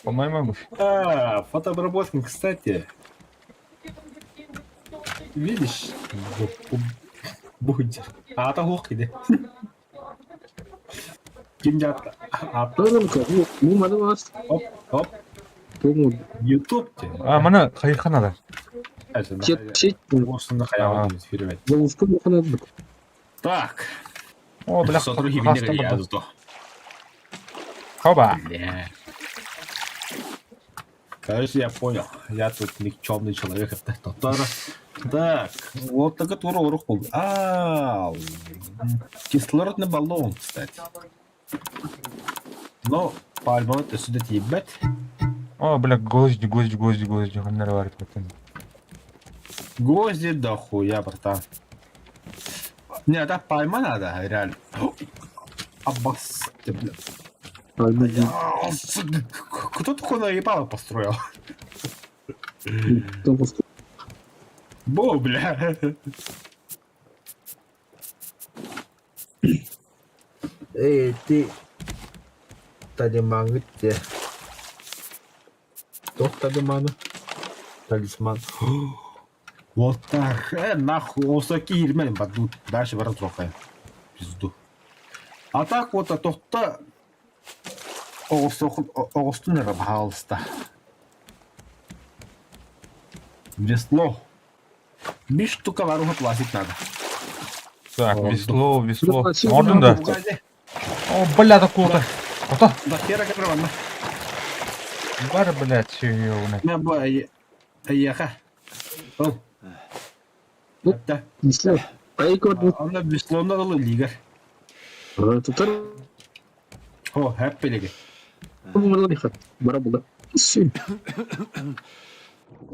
По-моему, А, фотообработка, кстати. Видишь? Будет. А это хохиде. Киндята. А то Oğlum kapı bu malı var. оп. Bu mu? YouTube те. а, мана кайха надо. Şey, Осында хаялы фирмет. bu ufku bu kadar mı? Так. О, бля, Сотрудники хаста Винера я надо. зато. Хоба. Бля. Кажется, я понял. Я тут никчемный человек. Это Тотара. Так, вот так это урок был. А, кислородный баллон, кстати. Но, пальма, ты сюда ебать. О, бля, гвозди. Он нарварит в этом. Гвозди да хуя, братан. Не, да пальма надо, реально. Аббас, ты, бля. Alma Кто такое наебало построил? Domuz. Бо, бля. Эй, ты талиман где? Кто талиман? Талисман. Вот так. Нахуй, осаки ирмен бадут. Дальше ворот трохай. Пизду. А так вот, а то-то... Оғыстың рабхалыста. Весло. 5 штука варуха платить надо. Так, О, весло. Ну, спасибо, Орден да. Погоди. О, бля, такого-то. Ото. Да хера как рвано. Бар, блядь, чёрный. Не бой. Еха. О. Ну. Да. İslam. Ayık oldu. Onda весло надо лига. Tutar. О, hep belege. Bu malı yıkat. Bara buldu. Sim.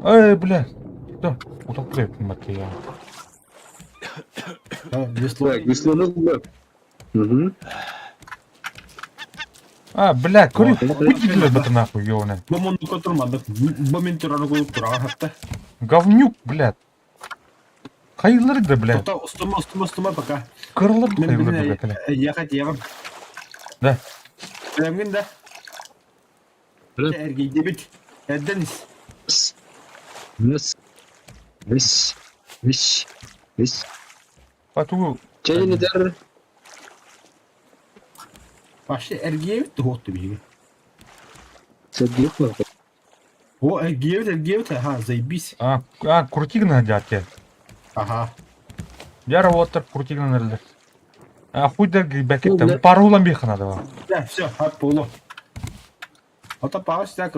Эй, бля. Да, утоплю, я. Весло. Так, веслону buldu. Hı. А, бля, кури. О, Выделили бы ты нахуй, ёвна. Бомон котурмады. Бомин тураны коюп турага хатта. Говнюк, блядь. Хайылыр да, блядь. Тота устума пока. Кырлыр да, Мен хайылыр да, биле блядь. ехать егам. Да. Эмгин да. Öyle. Эрги дебит. Эдденис. Мис. Мис. Мис. Мис. Бату Челенидер. Вообще, Эргеев ты вот тебе. Сергей Платов. О, Эргеев, ага, заебись. крутигна дядя. Ага. Яра вот крутигна нерлер. Хуй да бекет. Бля. Парулан бихана да. Да, все, полу. А то пауз так...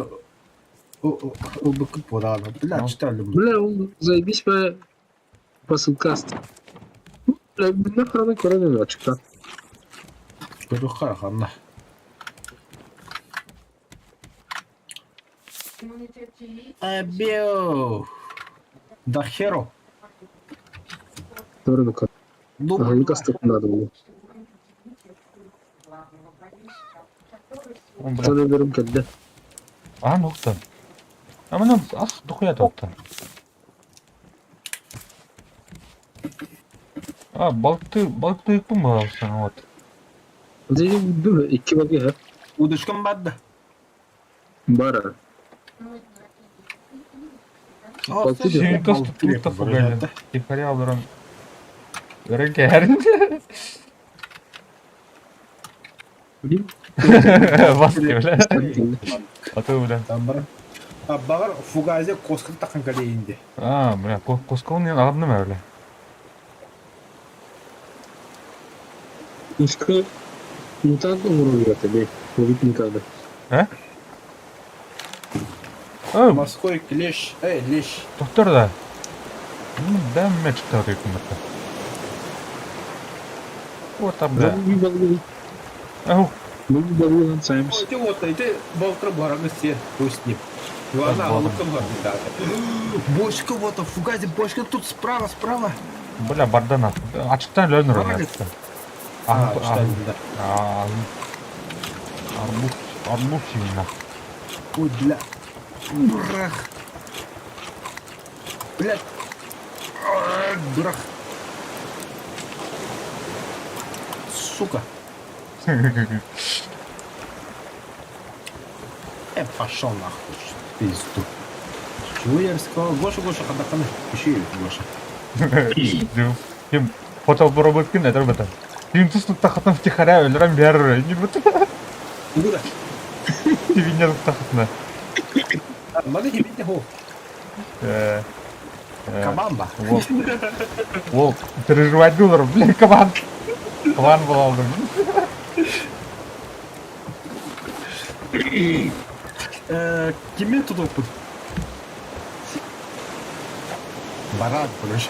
Убыкып подало. Бля, что ли? Бля, он заебись по посылкаст. Бля, нахрена корону очка. Перуха, ханна. Абио. Да херо. Корону кор. Ага, не кастет надо было. Sonra verim geldi. Нухта. Мына ас дохуя тотта. Balıklı yıkma mı alsın вот. Değil mi? İki bakıyor ha. Удочкам бадда. Бара. Balıklı diyor. Сүйін косты тұлықта фугайлы. Тихаря алдыран. Өренке әрінде. Bileyim. Бас кебілі. Аты білен. Там бар. Бағар фугазе коскын тақын кәдейінде. Бля, коскауын мен ағадым әулі. Ушка не так умру тебе. Ловить никогда. Морской клещ. Лещ. Доктор да. Дәм мен шықты өте күмітті. Вот там да. Bir balığı. Ау. Bir balığı lan saymış. Ой, вот эти болтра бараны все пустим. Ладно, Так, луком да. Бочка, вот, фугазе, бочка тут справа. Бля, бардана. Açıktan lönür onu Правильно? açıktan. Что да. Арбуз именно. Ой, бля. Брах. Блядь. Брах. Сука. Пошел нахуй. Пизду. Чего я рассказал? Гоша, хадаканы. Еще и Гоша. Кем фотобробот кин эдер бетен. Тим тустукта хатын тихаря өлөрөн бер. Не бут. Куда? Тивине тустахтна. Надо тебе его. Кабамба. Ол переживать доллар, бля, кабан. Кабан был алдым. Кеме тут опыт? Барат, блядь.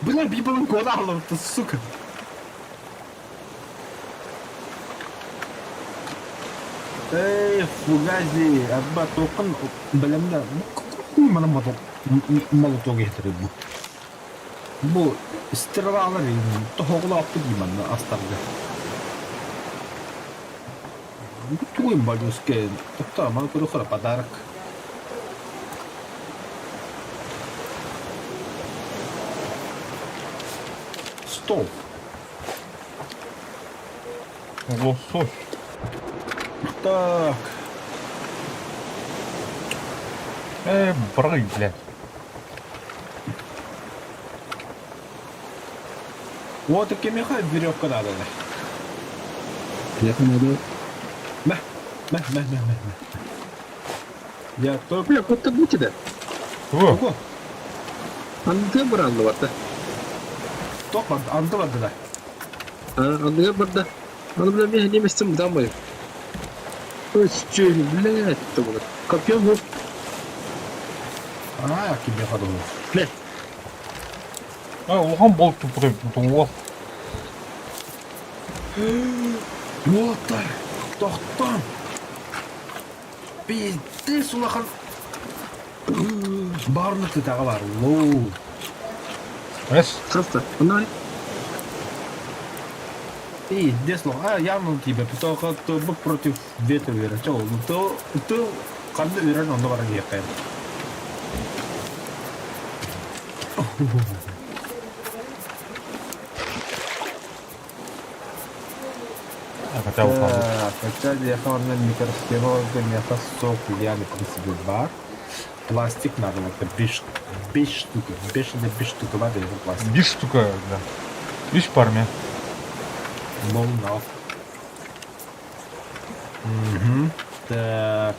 Бля, бибалын кода алып, сука. Фугази, абба тоқын білімді. Құй мана молоток етірі бұл. Бұл стиралар енді. Тоғылы апты деймін астарда. Твой малюске. Топта, мана көрі қыра подарок. Стол. Лосось. Так. Брый, блядь. Вот и кемеха веревка надо. Я надо. Мә. Я только... Бля, вот так будьте да. О, Andıya bırandı vardı. Тоқпа, антылады да. Andıya bırdı. Anı bile bir hediye mestim buradan bayım. Öççüğünü bile etti bunu. Kapıyor mu? Кемеха думаю. Бля. оған болып тұр. О, Вот так. Тоқтам. Пиздец, улахан. Барны ты тағалар. Лоу. эс. Хasta. Onlar Пиздец, явно тебе. Только ты бы против ветра верен. Чего? Ты қанды верен, онда бара кеқайын. Хотя бы Хотя я микросхема, меха сок, идеальный принцип бар. Пластик надо, вот 5 штук. 5 штук, воды это пластик. 5 штука, да. 5 парме. Молнав. Угу. Так.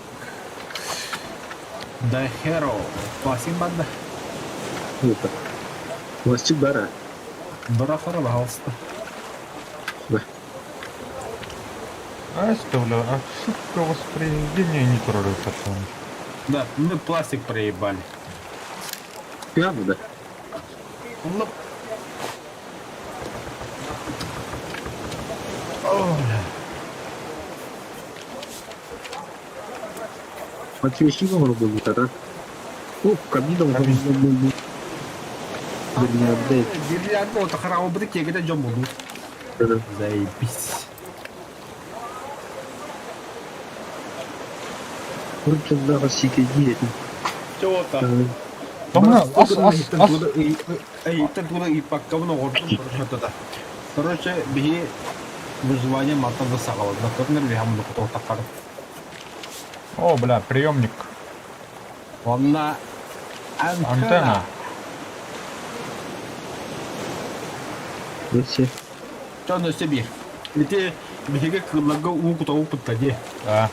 Дайхеро. Пластик банда. Это. Пластик бара. Барафара, пожалуйста. Оставлю. А сука, воспроизведение не трогает потом. Да, мы пластик проебали. Прямо, да? Ну. Ой. А тебе сильно много было тогда? О, кабином был. Блин, отдай. Гирлянда вот харау брике где джом буду. Да. Заебись. Короче, да, рассеки дети. Чего-то. Томна, ас. Эй, ты туда и по говну гордым, короче, короче, беги выживание матом засагал. На корнер бегам на кто такар. О, бля, приемник. Он на Антенна. Все. Что на себе? Ведь беги к лагу куда упадет. Да.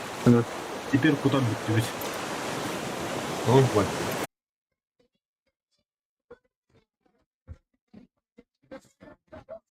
Теперь куда бить? Ой,